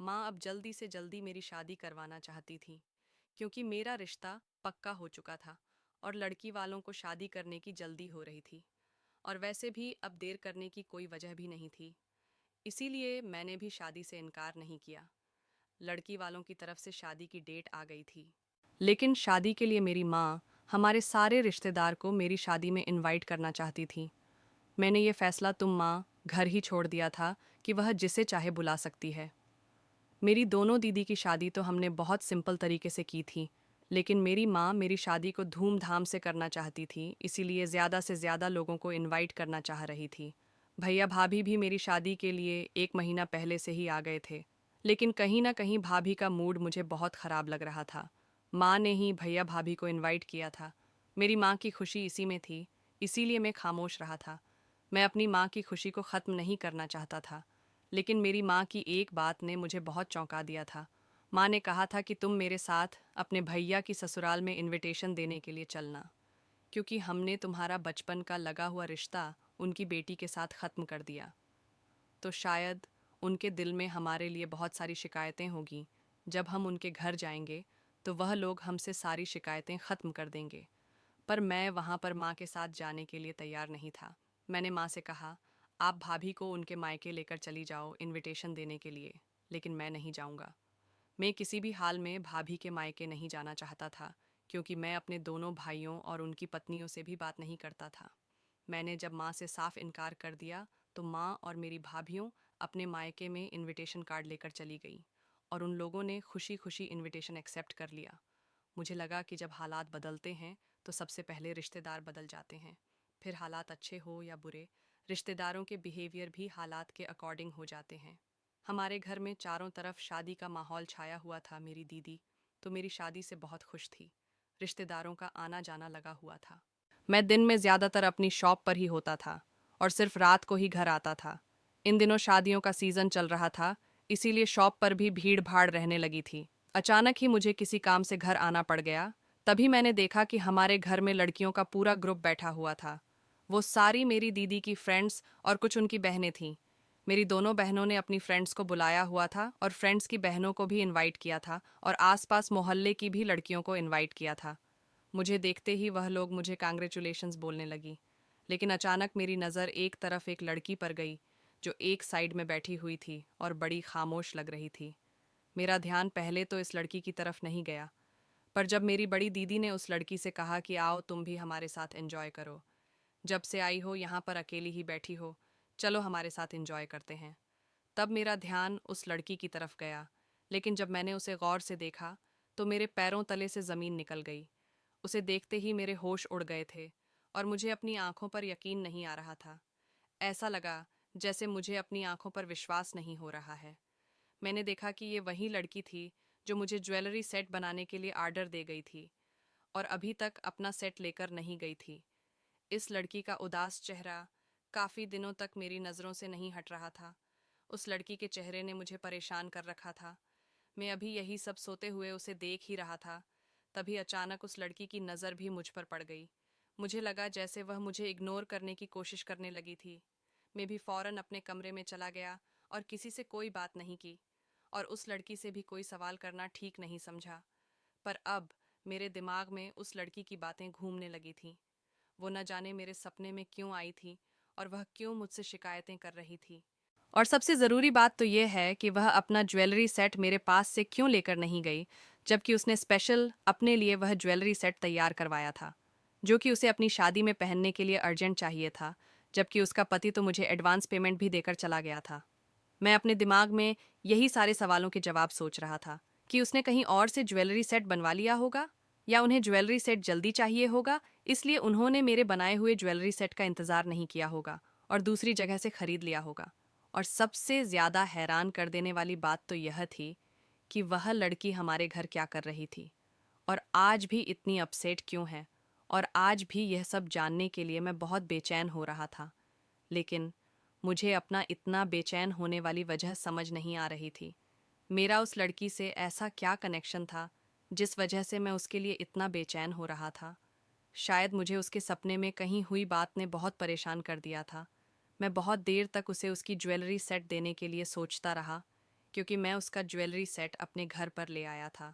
माँ अब जल्दी से जल्दी मेरी शादी करवाना चाहती थी, क्योंकि मेरा रिश्ता पक्का हो चुका था और लड़की वालों को शादी करने की जल्दी हो रही थी। और वैसे भी अब देर करने की कोई वजह भी नहीं थी, इसीलिए मैंने भी शादी से इनकार नहीं किया। लड़की वालों की तरफ से शादी की डेट आ गई थी, लेकिन शादी के लिए मेरी माँ हमारे सारे रिश्तेदार को मेरी शादी में इनवाइट करना चाहती थी। मैंने ये फैसला तुम माँ घर ही छोड़ दिया था कि वह जिसे चाहे बुला सकती है। मेरी दोनों दीदी की शादी तो हमने बहुत सिंपल तरीके से की थी, लेकिन मेरी माँ मेरी शादी को धूमधाम से करना चाहती थी, इसीलिए ज़्यादा से ज़्यादा लोगों को इनवाइट करना चाह रही थी। भैया भाभी भी मेरी शादी के लिए 1 महीना पहले से ही आ गए थे, लेकिन कहीं ना कहीं भाभी का मूड मुझे बहुत ख़राब लग रहा था। माँ ने ही भैया भाभी को इनवाइट किया था, मेरी माँ की खुशी इसी में थी, इसीलिए मैं खामोश रहा था। मैं अपनी माँ की खुशी को ख़त्म नहीं करना चाहता था, लेकिन मेरी माँ की एक बात ने मुझे बहुत चौंका दिया था। माँ ने कहा था कि तुम मेरे साथ अपने भैया की ससुराल में इनविटेशन देने के लिए चलना, क्योंकि हमने तुम्हारा बचपन का लगा हुआ रिश्ता उनकी बेटी के साथ ख़त्म कर दिया। तो शायद उनके दिल में हमारे लिए बहुत सारी शिकायतें होंगी। जब हम उनके घर जाएंगे तो वह लोग हमसे सारी शिकायतें ख़त्म कर देंगे। पर मैं वहाँ पर माँ के साथ जाने के लिए तैयार नहीं था। मैंने माँ से कहा, आप भाभी को उनके मायके लेकर चली जाओ इनविटेशन देने के लिए, लेकिन मैं नहीं जाऊँगा। मैं किसी भी हाल में भाभी के मायके नहीं जाना चाहता था, क्योंकि मैं अपने दोनों भाइयों और उनकी पत्नियों से भी बात नहीं करता था। मैंने जब माँ से साफ इनकार कर दिया तो माँ और मेरी भाभियों अपने मायके में इनविटेशन कार्ड लेकर चली गई, और उन लोगों ने खुशी खुशी इनविटेशन एक्सेप्ट कर लिया। मुझे लगा कि जब हालात बदलते हैं तो सबसे पहले रिश्तेदार बदल जाते हैं। फिर हालात अच्छे हो या बुरे, रिश्तेदारों के बिहेवियर भी हालात के अकॉर्डिंग हो जाते हैं। हमारे घर में चारों तरफ शादी का माहौल छाया हुआ था। मेरी दीदी तो मेरी शादी से बहुत खुश थी। रिश्तेदारों का आना जाना लगा हुआ था। मैं दिन में ज़्यादातर अपनी शॉप पर ही होता था और सिर्फ रात को ही घर आता था। इन दिनों शादियों का सीज़न चल रहा था, इसीलिए शॉप पर भी भीड़ भाड़ रहने लगी थी। अचानक ही मुझे किसी काम से घर आना पड़ गया। तभी मैंने देखा कि हमारे घर में लड़कियों का पूरा ग्रुप बैठा हुआ था। वो सारी मेरी दीदी की फ्रेंड्स और कुछ उनकी बहनें थीं। मेरी दोनों बहनों ने अपनी फ्रेंड्स को बुलाया हुआ था और फ्रेंड्स की बहनों को भी इनवाइट किया था, और आसपास मोहल्ले की भी लड़कियों को इनवाइट किया था। मुझे देखते ही वह लोग मुझे कांग्रेचुलेशंस बोलने लगी। लेकिन अचानक मेरी नज़र एक तरफ एक लड़की पर गई, जो एक साइड में बैठी हुई थी और बड़ी खामोश लग रही थी। मेरा ध्यान पहले तो इस लड़की की तरफ नहीं गया, पर जब मेरी बड़ी दीदी ने उस लड़की से कहा कि आओ तुम भी हमारे साथ एंजॉय करो, जब से आई हो यहाँ पर अकेली ही बैठी हो, चलो हमारे साथ एंजॉय करते हैं, तब मेरा ध्यान उस लड़की की तरफ गया। लेकिन जब मैंने उसे गौर से देखा तो मेरे पैरों तले से ज़मीन निकल गई। उसे देखते ही मेरे होश उड़ गए थे और मुझे अपनी आंखों पर यकीन नहीं आ रहा था। ऐसा लगा जैसे मुझे अपनी आंखों पर विश्वास नहीं हो रहा है। मैंने देखा कि ये वही लड़की थी जो मुझे ज्वेलरी सेट बनाने के लिए आर्डर दे गई थी और अभी तक अपना सेट लेकर नहीं गई थी। इस लड़की का उदास चेहरा काफ़ी दिनों तक मेरी नज़रों से नहीं हट रहा था। उस लड़की के चेहरे ने मुझे परेशान कर रखा था। मैं अभी यही सब सोते हुए उसे देख ही रहा था, तभी अचानक उस लड़की की नज़र भी मुझ पर पड़ गई। मुझे लगा जैसे वह मुझे इग्नोर करने की कोशिश करने लगी थी। मैं भी फ़ौरन अपने कमरे में चला गया और किसी से कोई बात नहीं की, और उस लड़की से भी कोई सवाल करना ठीक नहीं समझा। पर अब मेरे दिमाग में उस लड़की की बातें घूमने लगी थीं। वो न जाने मेरे सपने में क्यों आई थी और वह क्यों मुझसे शिकायतें कर रही थी। और सबसे ज़रूरी बात तो ये है कि वह अपना ज्वेलरी सेट मेरे पास से क्यों लेकर नहीं गई, जबकि उसने स्पेशल अपने लिए वह ज्वेलरी सेट तैयार करवाया था, जो कि उसे अपनी शादी में पहनने के लिए अर्जेंट चाहिए था, जबकि उसका पति तो मुझे एडवांस पेमेंट भी देकर चला गया था। मैं अपने दिमाग में यही सारे सवालों के जवाब सोच रहा था कि उसने कहीं और से ज्वेलरी सेट बनवा लिया होगा, या उन्हें ज्वेलरी सेट जल्दी चाहिए होगा, इसलिए उन्होंने मेरे बनाए हुए ज्वेलरी सेट का इंतज़ार नहीं किया होगा और दूसरी जगह से खरीद लिया होगा। और सबसे ज़्यादा हैरान कर देने वाली बात तो यह थी कि वह लड़की हमारे घर क्या कर रही थी और आज भी इतनी अपसेट क्यों है, और आज भी यह सब जानने के लिए मैं बहुत बेचैन हो रहा था। लेकिन मुझे अपना इतना बेचैन होने वाली वजह समझ नहीं आ रही थी। मेरा उस लड़की से ऐसा क्या कनेक्शन था जिस वजह से मैं उसके लिए इतना बेचैन हो रहा था। शायद मुझे उसके सपने में कहीं हुई बात ने बहुत परेशान कर दिया था। मैं बहुत देर तक उसे उसकी ज्वेलरी सेट देने के लिए सोचता रहा, क्योंकि मैं उसका ज्वेलरी सेट अपने घर पर ले आया था।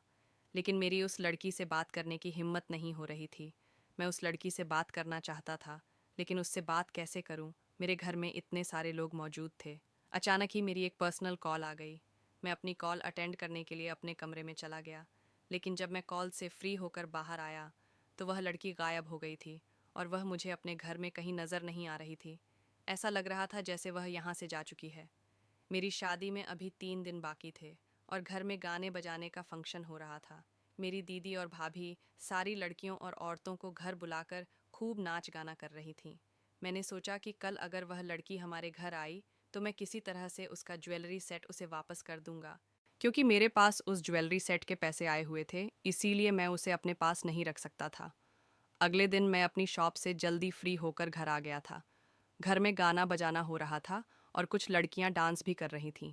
लेकिन मेरी उस लड़की से बात करने की हिम्मत नहीं हो रही थी। मैं उस लड़की से बात करना चाहता था, लेकिन उससे बात कैसे करूं? मेरे घर में इतने सारे लोग मौजूद थे। अचानक ही मेरी एक पर्सनल कॉल आ गई। मैं अपनी कॉल अटेंड करने के लिए अपने कमरे में चला गया, लेकिन जब मैं कॉल से फ्री होकर बाहर आया तो वह लड़की गायब हो गई थी और वह मुझे अपने घर में कहीं नज़र नहीं आ रही थी। ऐसा लग रहा था जैसे वह यहाँ से जा चुकी है। मेरी शादी में अभी 3 दिन बाकी थे और घर में गाने बजाने का फंक्शन हो रहा था। मेरी दीदी और भाभी सारी लड़कियों और औरतों को घर बुलाकर खूब नाच गाना कर रही थीं। मैंने सोचा कि कल अगर वह लड़की हमारे घर आई तो मैं किसी तरह से उसका ज्वेलरी सेट उसे वापस कर दूंगा, क्योंकि मेरे पास उस ज्वेलरी सेट के पैसे आए हुए थे, इसीलिए मैं उसे अपने पास नहीं रख सकता था। अगले दिन मैं अपनी शॉप से जल्दी फ्री होकर घर आ गया था। घर में गाना बजाना हो रहा था और कुछ लड़कियां डांस भी कर रही थीं।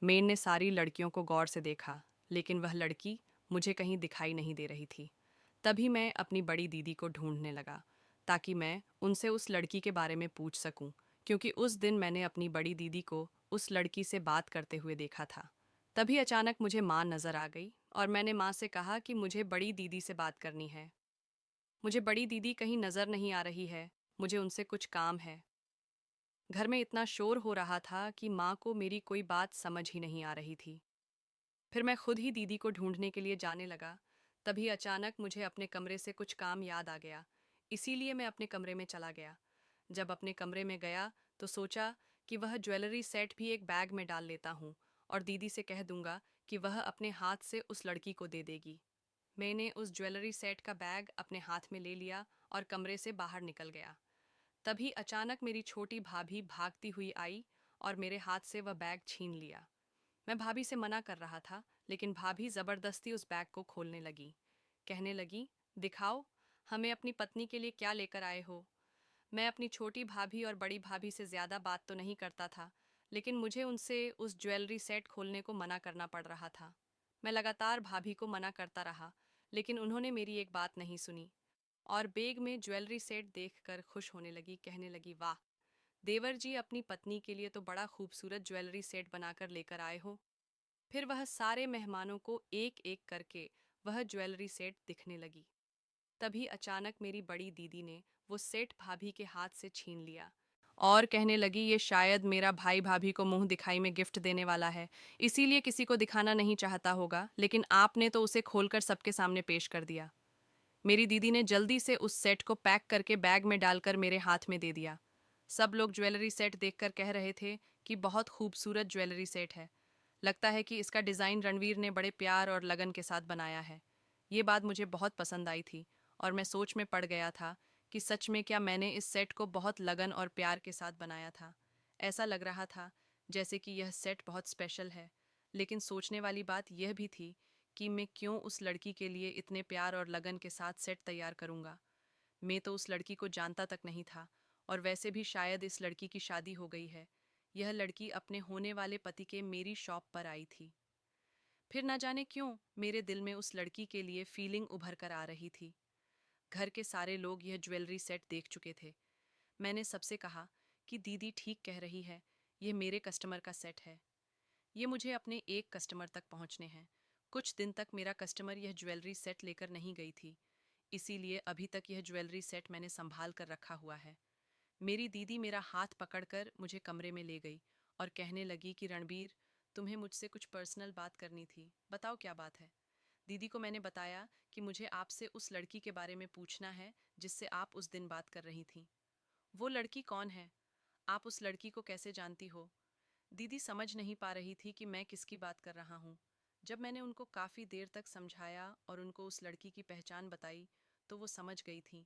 मेन ने सारी लड़कियों को गौर से देखा, लेकिन वह लड़की मुझे कहीं दिखाई नहीं दे रही थी। तभी मैं अपनी बड़ी दीदी को ढूंढने लगा, ताकि मैं उनसे उस लड़की के बारे में पूछ सकूं, क्योंकि उस दिन मैंने अपनी बड़ी दीदी को उस लड़की से बात करते हुए देखा था। तभी अचानक मुझे माँ नज़र आ गई और मैंने माँ से कहा कि मुझे बड़ी दीदी से बात करनी है। मुझे बड़ी दीदी कहीं नज़र नहीं आ रही है, मुझे उनसे कुछ काम है। घर में इतना शोर हो रहा था कि माँ को मेरी कोई बात समझ ही नहीं आ रही थी। फिर मैं खुद ही दीदी को ढूंढने के लिए जाने लगा। तभी अचानक मुझे अपने कमरे से कुछ काम याद आ गया, इसीलिए मैं अपने कमरे में चला गया। जब अपने कमरे में गया तो सोचा कि वह ज्वेलरी सेट भी एक बैग में डाल लेता हूँ और दीदी से कह दूंगा कि वह अपने हाथ से उस लड़की को दे देगी। मैंने उस ज्वेलरी सेट का बैग अपने हाथ में ले लिया और कमरे से बाहर निकल गया। तभी अचानक मेरी छोटी भाभी भागती हुई आई और मेरे हाथ से वह बैग छीन लिया। मैं भाभी से मना कर रहा था, लेकिन भाभी जबरदस्ती उस बैग को खोलने लगी। कहने लगी, दिखाओ, हमें अपनी पत्नी के लिए क्या लेकर आए हो। मैं अपनी छोटी भाभी और बड़ी भाभी से ज्यादा बात तो नहीं करता था, लेकिन मुझे उनसे उस ज्वेलरी सेट खोलने को मना करना पड़ रहा था। मैं लगातार भाभी को मना करता रहा, लेकिन उन्होंने मेरी एक बात नहीं सुनी और बैग में ज्वेलरी सेट देखकर खुश होने लगी। कहने लगी, वाह देवर जी, अपनी पत्नी के लिए तो बड़ा खूबसूरत ज्वेलरी सेट बनाकर लेकर आए हो। फिर वह सारे मेहमानों को एक एक करके वह ज्वेलरी सेट दिखने लगी। तभी अचानक मेरी बड़ी दीदी ने वो सेट भाभी के हाथ से छीन लिया और कहने लगी, ये शायद मेरा भाई भाभी को मुंह दिखाई में गिफ्ट देने वाला है, इसीलिए किसी को दिखाना नहीं चाहता होगा, लेकिन आपने तो उसे खोलकर सबके सामने पेश कर दिया। मेरी दीदी ने जल्दी से उस सेट को पैक करके बैग में डालकर मेरे हाथ में दे दिया। सब लोग ज्वेलरी सेट देखकर कह रहे थे कि बहुत खूबसूरत ज्वेलरी सेट है। लगता है कि इसका डिज़ाइन रणवीर ने बड़े प्यार और लगन के साथ बनाया है। ये बात मुझे बहुत पसंद आई थी और मैं सोच में पड़ गया था कि सच में क्या मैंने इस सेट को बहुत लगन और प्यार के साथ बनाया था। ऐसा लग रहा था जैसे कि यह सेट बहुत स्पेशल है। लेकिन सोचने वाली बात यह भी थी कि मैं क्यों उस लड़की के लिए इतने प्यार और लगन के साथ सेट तैयार करूंगा। मैं तो उस लड़की को जानता तक नहीं था और वैसे भी शायद इस लड़की की शादी हो गई है। यह लड़की अपने होने वाले पति के मेरी शॉप पर आई थी। फिर न जाने क्यों मेरे दिल में उस लड़की के लिए फीलिंग उभर कर आ रही थी। घर के सारे लोग यह ज्वेलरी सेट देख चुके थे। मैंने सबसे कहा कि दीदी ठीक कह रही है, यह मेरे कस्टमर का सेट है। ये मुझे अपने एक कस्टमर तक पहुंचने हैं। कुछ दिन तक मेरा कस्टमर यह ज्वेलरी सेट लेकर नहीं गई थी, इसीलिए अभी तक यह ज्वेलरी सेट मैंने संभाल कर रखा हुआ है। मेरी दीदी मेरा हाथ पकड़कर मुझे कमरे में ले गई और कहने लगी कि रणबीर, तुम्हें मुझसे कुछ पर्सनल बात करनी थी, बताओ क्या बात है। दीदी को मैंने बताया कि मुझे आपसे उस लड़की के बारे में पूछना है जिससे आप उस दिन बात कर रही थीं। वो लड़की कौन है? आप उस लड़की को कैसे जानती हो? दीदी समझ नहीं पा रही थी कि मैं किसकी बात कर रहा हूँ। जब मैंने उनको काफ़ी देर तक समझाया और उनको उस लड़की की पहचान बताई, तो वो समझ गई थी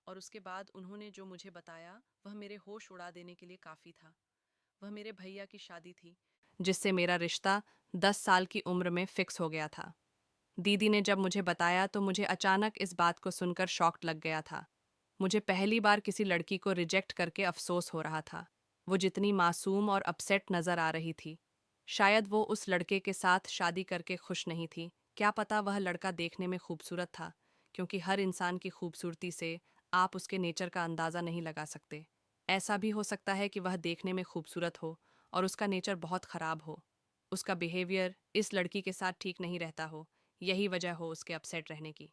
और उसके बाद उन्होंने जो मुझे बताया वह मेरे होश उड़ा देने के लिए काफ़ी था। वह मेरे भैया की शादी थी, जिससे मेरा रिश्ता 10 साल की उम्र में फिक्स हो गया था। दीदी ने जब मुझे बताया तो मुझे अचानक इस बात को सुनकर शॉक लग गया था। मुझे पहली बार किसी लड़की को रिजेक्ट करके अफसोस हो रहा था। वो जितनी मासूम और अपसेट नजर आ रही थी, शायद वो उस लड़के के साथ शादी करके खुश नहीं थी। क्या पता वह लड़का देखने में खूबसूरत था, क्योंकि हर इंसान की खूबसूरती से आप उसके नेचर का अंदाज़ा नहीं लगा सकते। ऐसा भी हो सकता है कि वह देखने में खूबसूरत हो और उसका नेचर बहुत ख़राब हो। उसका बिहेवियर इस लड़की के साथ ठीक नहीं रहता हो, यही वजह हो उसके अपसेट रहने की।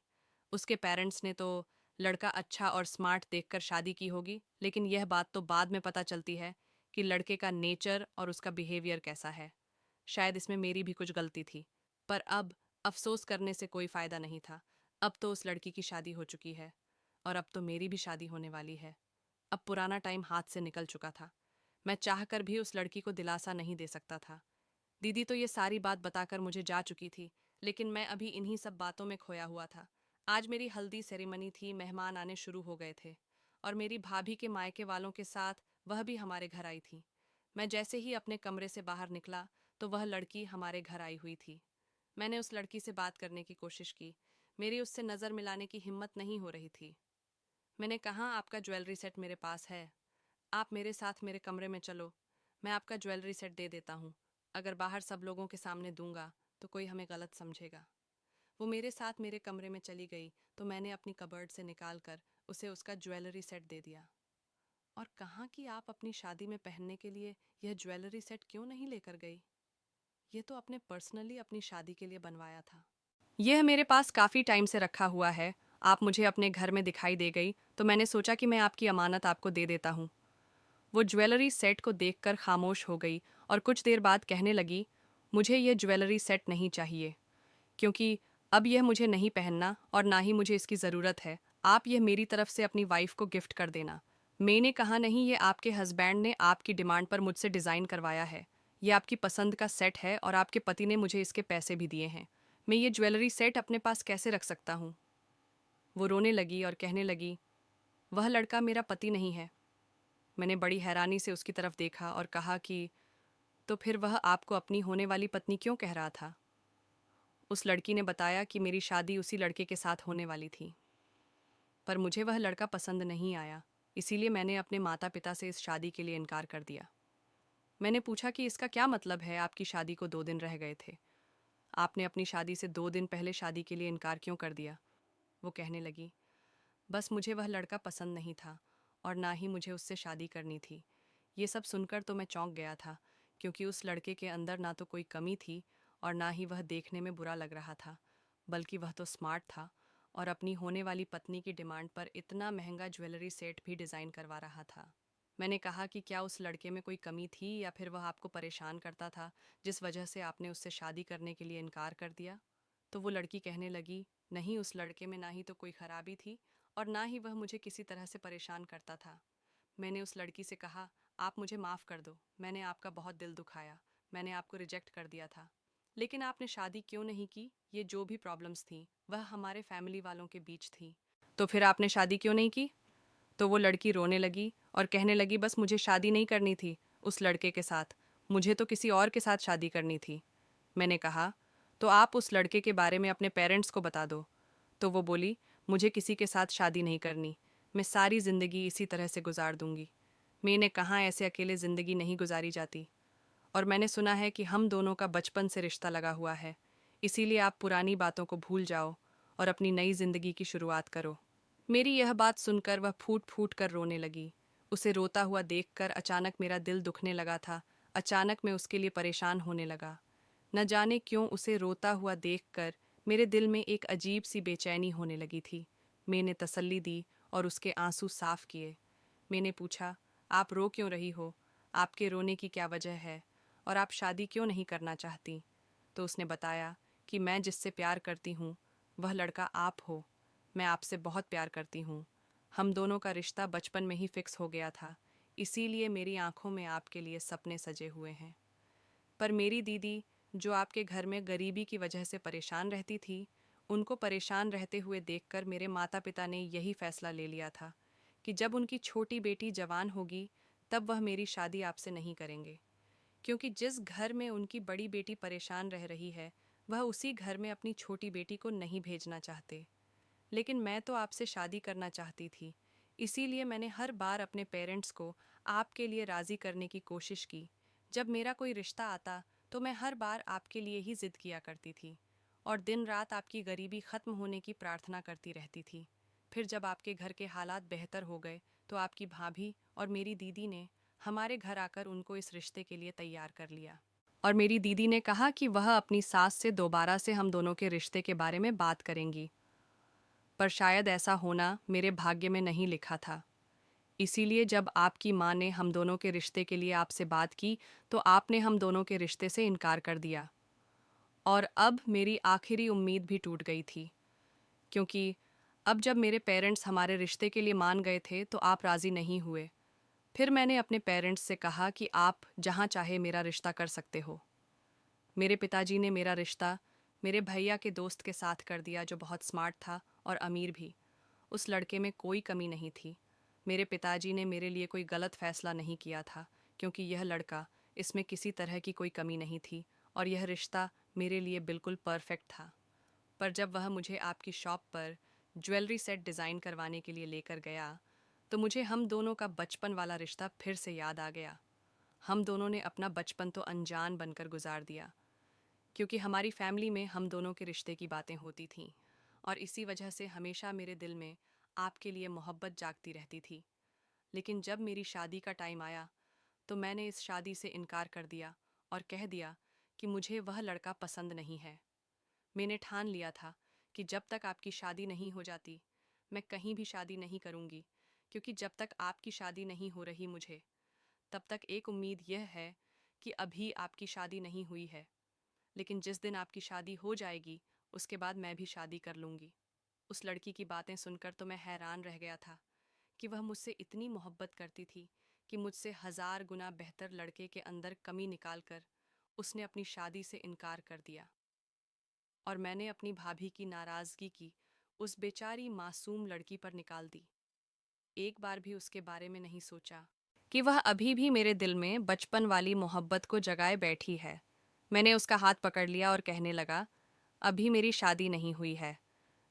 उसके पेरेंट्स ने तो लड़का अच्छा और स्मार्ट देखकर शादी की होगी, लेकिन यह बात तो बाद में पता चलती है कि लड़के का नेचर और उसका बिहेवियर कैसा है। शायद इसमें मेरी भी कुछ गलती थी, पर अब अफसोस करने से कोई फ़ायदा नहीं था। अब तो उस लड़की की शादी हो चुकी है और अब तो मेरी भी शादी होने वाली है। अब पुराना टाइम हाथ से निकल चुका था। मैं चाहकर भी उस लड़की को दिलासा नहीं दे सकता था। दीदी तो ये सारी बात बताकर मुझे जा चुकी थी, लेकिन मैं अभी इन्हीं सब बातों में खोया हुआ था। आज मेरी हल्दी सेरेमनी थी, मेहमान आने शुरू हो गए थे और मेरी भाभी के मायके वालों के साथ वह भी हमारे घर आई थी। मैं जैसे ही अपने कमरे से बाहर निकला तो वह लड़की हमारे घर आई हुई थी। मैंने उस लड़की से बात करने की कोशिश की, मेरी उससे नज़र मिलाने की हिम्मत नहीं हो रही थी। मैंने कहा, आपका ज्वेलरी सेट मेरे पास है। आप मेरे साथ मेरे कमरे में चलो, मैं आपका ज्वेलरी सेट दे देता हूँ। अगर बाहर सब लोगों के सामने दूंगा तो कोई हमें गलत समझेगा। वो मेरे साथ मेरे कमरे में चली गई तो मैंने अपनी कबर्ड से निकाल कर उसे उसका ज्वेलरी सेट दे दिया। और कहा कि आप अपनी शादी में पहनने के लिए यह ज्वेलरी सेट क्यों नहीं लेकर गई? ये तो आपने पर्सनली अपनी शादी के लिए बनवाया था। यह मेरे पास काफ़ी टाइम से रखा हुआ है। आप मुझे अपने घर में दिखाई दे गई तो मैंने सोचा कि मैं आपकी अमानत आपको दे देता हूँ। वो ज्वेलरी सेट को देखकर खामोश हो गई और कुछ देर बाद कहने लगी, मुझे यह ज्वेलरी सेट नहीं चाहिए, क्योंकि अब यह मुझे नहीं पहनना और ना ही मुझे इसकी ज़रूरत है। आप यह मेरी तरफ से अपनी वाइफ को गिफ्ट कर देना। मैंने कहा, नहीं, ये आपके हस्बैंड ने आपकी डिमांड पर मुझसे डिज़ाइन करवाया है। ये आपकी पसंद का सेट है और आपके पति ने मुझे इसके पैसे भी दिए हैं। मैं ये ज्वेलरी सेट अपने पास कैसे रख सकता हूँ? वो रोने लगी और कहने लगी, वह लड़का मेरा पति नहीं है। मैंने बड़ी हैरानी से उसकी तरफ देखा और कहा कि तो फिर वह आपको अपनी होने वाली पत्नी क्यों कह रहा था? उस लड़की ने बताया कि मेरी शादी उसी लड़के के साथ होने वाली थी, पर मुझे वह लड़का पसंद नहीं आया, इसीलिए मैंने अपने माता पिता से इस शादी के लिए इनकार कर दिया। मैंने पूछा कि इसका क्या मतलब है, आपकी शादी को 2 दिन रह गए थे, आपने अपनी शादी से 2 दिन पहले शादी के लिए इनकार क्यों कर दिया? वो कहने लगी, बस मुझे वह लड़का पसंद नहीं था और ना ही मुझे उससे शादी करनी थी। ये सब सुनकर तो मैं चौंक गया था, क्योंकि उस लड़के के अंदर ना तो कोई कमी थी और ना ही वह देखने में बुरा लग रहा था, बल्कि वह तो स्मार्ट था और अपनी होने वाली पत्नी की डिमांड पर इतना महंगा ज्वेलरी सेट भी डिज़ाइन करवा रहा था। मैंने कहा कि क्या उस लड़के में कोई कमी थी या फिर वह आपको परेशान करता था, जिस वजह से आपने उससे शादी करने के लिए इनकार कर दिया? तो वो लड़की कहने लगी, नहीं, उस लड़के में ना ही तो कोई खराबी थी और ना ही वह मुझे किसी तरह से परेशान करता था। मैंने उस लड़की से कहा, आप मुझे माफ़ कर दो, मैंने आपका बहुत दिल दुखाया, मैंने आपको रिजेक्ट कर दिया था। लेकिन आपने शादी क्यों नहीं की? ये जो भी प्रॉब्लम्स थी वह हमारे फैमिली वालों के बीच थी। तो फिर आपने शादी क्यों नहीं की? तो वो लड़की रोने लगी और कहने लगी, बस मुझे शादी नहीं करनी थी उस लड़के के साथ, मुझे तो किसी और के साथ शादी करनी थी। मैंने कहा, तो आप उस लड़के के बारे में अपने पेरेंट्स को बता दो। तो वो बोली, मुझे किसी के साथ शादी नहीं करनी, मैं सारी ज़िंदगी इसी तरह से गुजार दूंगी। मैंने कहा, ऐसे अकेले ज़िंदगी नहीं गुजारी जाती, और मैंने सुना है कि हम दोनों का बचपन से रिश्ता लगा हुआ है, इसीलिए आप पुरानी बातों को भूल जाओ और अपनी नई ज़िंदगी की शुरुआत करो। मेरी यह बात सुनकर वह फूट फूट कर रोने लगी। उसे रोता हुआ देखकर अचानक मेरा दिल दुखने लगा था। अचानक मैं उसके लिए परेशान होने लगा। न जाने क्यों उसे रोता हुआ देखकर मेरे दिल में एक अजीब सी बेचैनी होने लगी थी। मैंने तसल्ली दी और उसके आंसू साफ किए। मैंने पूछा, आप रो क्यों रही हो? आपके रोने की क्या वजह है? और आप शादी क्यों नहीं करना चाहती? तो उसने बताया कि मैं जिससे प्यार करती हूँ वह लड़का आप हो। मैं आपसे बहुत प्यार करती हूँ। हम दोनों का रिश्ता बचपन में ही फिक्स हो गया था, इसीलिए मेरी आंखों में आपके लिए सपने सजे हुए हैं। पर मेरी दीदी, जो आपके घर में गरीबी की वजह से परेशान रहती थी, उनको परेशान रहते हुए देखकर मेरे माता पिता ने यही फैसला ले लिया था कि जब उनकी छोटी बेटी जवान होगी तब वह मेरी शादी आपसे नहीं करेंगे, क्योंकि जिस घर में उनकी बड़ी बेटी परेशान रह रही है वह उसी घर में अपनी छोटी बेटी को नहीं भेजना चाहते। लेकिन मैं तो आपसे शादी करना चाहती थी, इसीलिए मैंने हर बार अपने पेरेंट्स को आपके लिए राज़ी करने की कोशिश की। जब मेरा कोई रिश्ता आता तो मैं हर बार आपके लिए ही ज़िद किया करती थी और दिन रात आपकी गरीबी ख़त्म होने की प्रार्थना करती रहती थी। फिर जब आपके घर के हालात बेहतर हो गए तो आपकी भाभी और मेरी दीदी ने हमारे घर आकर उनको इस रिश्ते के लिए तैयार कर लिया। और मेरी दीदी ने कहा कि वह अपनी सास से दोबारा से हम दोनों के रिश्ते के बारे में बात करेंगी, पर शायद ऐसा होना मेरे भाग्य में नहीं लिखा था। इसीलिए जब आपकी माँ ने हम दोनों के रिश्ते के लिए आपसे बात की तो आपने हम दोनों के रिश्ते से इनकार कर दिया। और अब मेरी आखिरी उम्मीद भी टूट गई थी, क्योंकि अब जब मेरे पेरेंट्स हमारे रिश्ते के लिए मान गए थे तो आप राज़ी नहीं हुए। फिर मैंने अपने पेरेंट्स से कहा कि आप जहाँ चाहे मेरा रिश्ता कर सकते हो। मेरे पिताजी ने मेरा रिश्ता मेरे भैया के दोस्त के साथ कर दिया, जो बहुत स्मार्ट था और अमीर भी। उस लड़के में कोई कमी नहीं थी। मेरे पिताजी ने मेरे लिए कोई गलत फैसला नहीं किया था, क्योंकि यह लड़का, इसमें किसी तरह की कोई कमी नहीं थी और यह रिश्ता मेरे लिए बिल्कुल परफेक्ट था। पर जब वह मुझे आपकी शॉप पर ज्वेलरी सेट डिज़ाइन करवाने के लिए लेकर गया तो मुझे हम दोनों का बचपन वाला रिश्ता फिर से याद आ गया। हम दोनों ने अपना बचपन तो अनजान बनकर गुजार दिया, क्योंकि हमारी फैमिली में हम दोनों के रिश्ते की बातें होती थीं, और इसी वजह से हमेशा मेरे दिल में आपके लिए मोहब्बत जागती रहती थी। लेकिन जब मेरी शादी का टाइम आया तो मैंने इस शादी से इनकार कर दिया और कह दिया कि मुझे वह लड़का पसंद नहीं है। मैंने ठान लिया था कि जब तक आपकी शादी नहीं हो जाती मैं कहीं भी शादी नहीं करूंगी, क्योंकि जब तक आपकी शादी नहीं हो रही मुझे, तब तक एक उम्मीद यह है कि अभी आपकी शादी नहीं हुई है, लेकिन जिस दिन आपकी शादी हो जाएगी उसके बाद मैं भी शादी कर लूंगी। उस लड़की की बातें सुनकर तो मैं हैरान रह गया था कि वह मुझसे इतनी मोहब्बत करती थी कि मुझसे 1000 गुना बेहतर लड़के के अंदर कमी निकालकर उसने अपनी शादी से इनकार कर दिया। और मैंने अपनी भाभी की नाराज़गी की उस बेचारी मासूम लड़की पर निकाल दी। एक बार भी उसके बारे में नहीं सोचा कि वह अभी भी मेरे दिल में बचपन वाली मोहब्बत को जगाए बैठी है। मैंने उसका हाथ पकड़ लिया और कहने लगा, अभी मेरी शादी नहीं हुई है।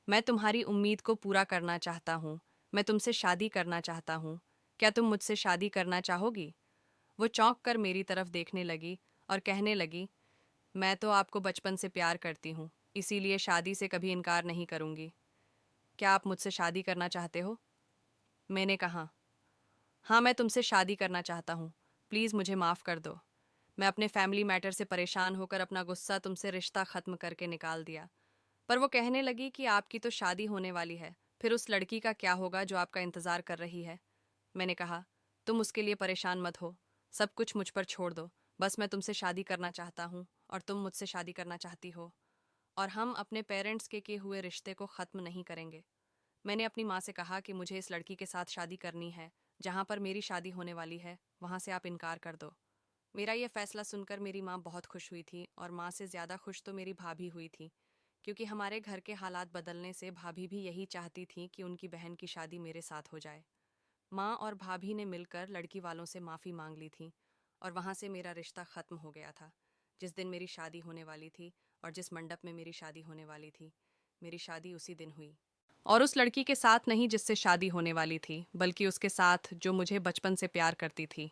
मैं तुम्हारी उम्मीद को पूरा करना चाहता हूँ। मैं तुमसे शादी करना चाहता हूँ। क्या तुम मुझसे शादी करना चाहोगी? वो चौंक कर मेरी तरफ देखने लगी और कहने लगी, मैं तो आपको बचपन से प्यार करती हूँ, इसीलिए शादी से कभी इनकार नहीं करूँगी। क्या आप मुझसे शादी करना चाहते हो? मैंने कहा, हाँ, मैं तुमसे शादी करना चाहता हूँ। प्लीज़ मुझे माफ़ कर दो। मैं अपने फैमिली मैटर से परेशान होकर अपना गुस्सा तुमसे रिश्ता ख़त्म करके निकाल दिया। पर वो कहने लगी कि आपकी तो शादी होने वाली है, फिर उस लड़की का क्या होगा जो आपका इंतज़ार कर रही है? मैंने कहा, तुम उसके लिए परेशान मत हो, सब कुछ मुझ पर छोड़ दो। बस मैं तुमसे शादी करना चाहता हूँ और तुम मुझसे शादी करना चाहती हो, और हम अपने पेरेंट्स के किए हुए रिश्ते को ख़त्म नहीं करेंगे। मैंने अपनी माँ से कहा कि मुझे इस लड़की के साथ शादी करनी है, जहाँ पर मेरी शादी होने वाली है वहाँ से आप इनकार कर दो। मेरा ये फैसला सुनकर मेरी माँ बहुत खुश हुई थी, और माँ से ज़्यादा खुश तो मेरी भाभी हुई थी, क्योंकि हमारे घर के हालात बदलने से भाभी भी यही चाहती थी कि उनकी बहन की शादी मेरे साथ हो जाए। माँ और भाभी ने मिलकर लड़की वालों से माफ़ी मांग ली थी, और वहाँ से मेरा रिश्ता ख़त्म हो गया था। जिस दिन मेरी शादी होने वाली थी और जिस मंडप में मेरी शादी होने वाली थी, मेरी शादी उसी दिन हुई। और उस लड़की के साथ नहीं जिससे शादी होने वाली थी, बल्कि उसके साथ जो मुझे बचपन से प्यार करती थी।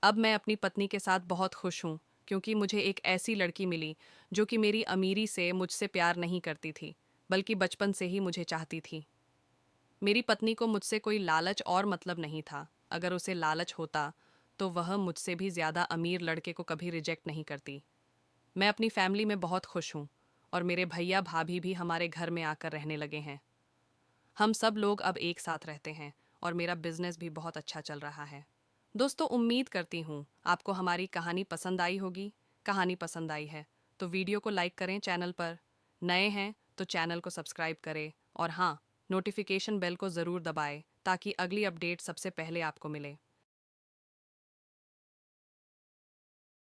अब मैं अपनी पत्नी के साथ बहुत खुश हूँ, क्योंकि मुझे एक ऐसी लड़की मिली जो कि मेरी अमीरी से मुझसे प्यार नहीं करती थी, बल्कि बचपन से ही मुझे चाहती थी। मेरी पत्नी को मुझसे कोई लालच और मतलब नहीं था। अगर उसे लालच होता तो वह मुझसे भी ज़्यादा अमीर लड़के को कभी रिजेक्ट नहीं करती। मैं अपनी फैमिली में बहुत खुश हूँ, और मेरे भैया भाभी भी हमारे घर में आकर रहने लगे हैं। हम सब लोग अब एक साथ रहते हैं, और मेरा बिजनेस भी बहुत अच्छा चल रहा है। दोस्तों, उम्मीद करती हूँ आपको हमारी कहानी पसंद आई होगी। कहानी पसंद आई है तो वीडियो को लाइक करें, चैनल पर नए हैं तो चैनल को सब्सक्राइब करें, और हाँ, नोटिफिकेशन बेल को ज़रूर दबाएं ताकि अगली अपडेट सबसे पहले आपको मिले।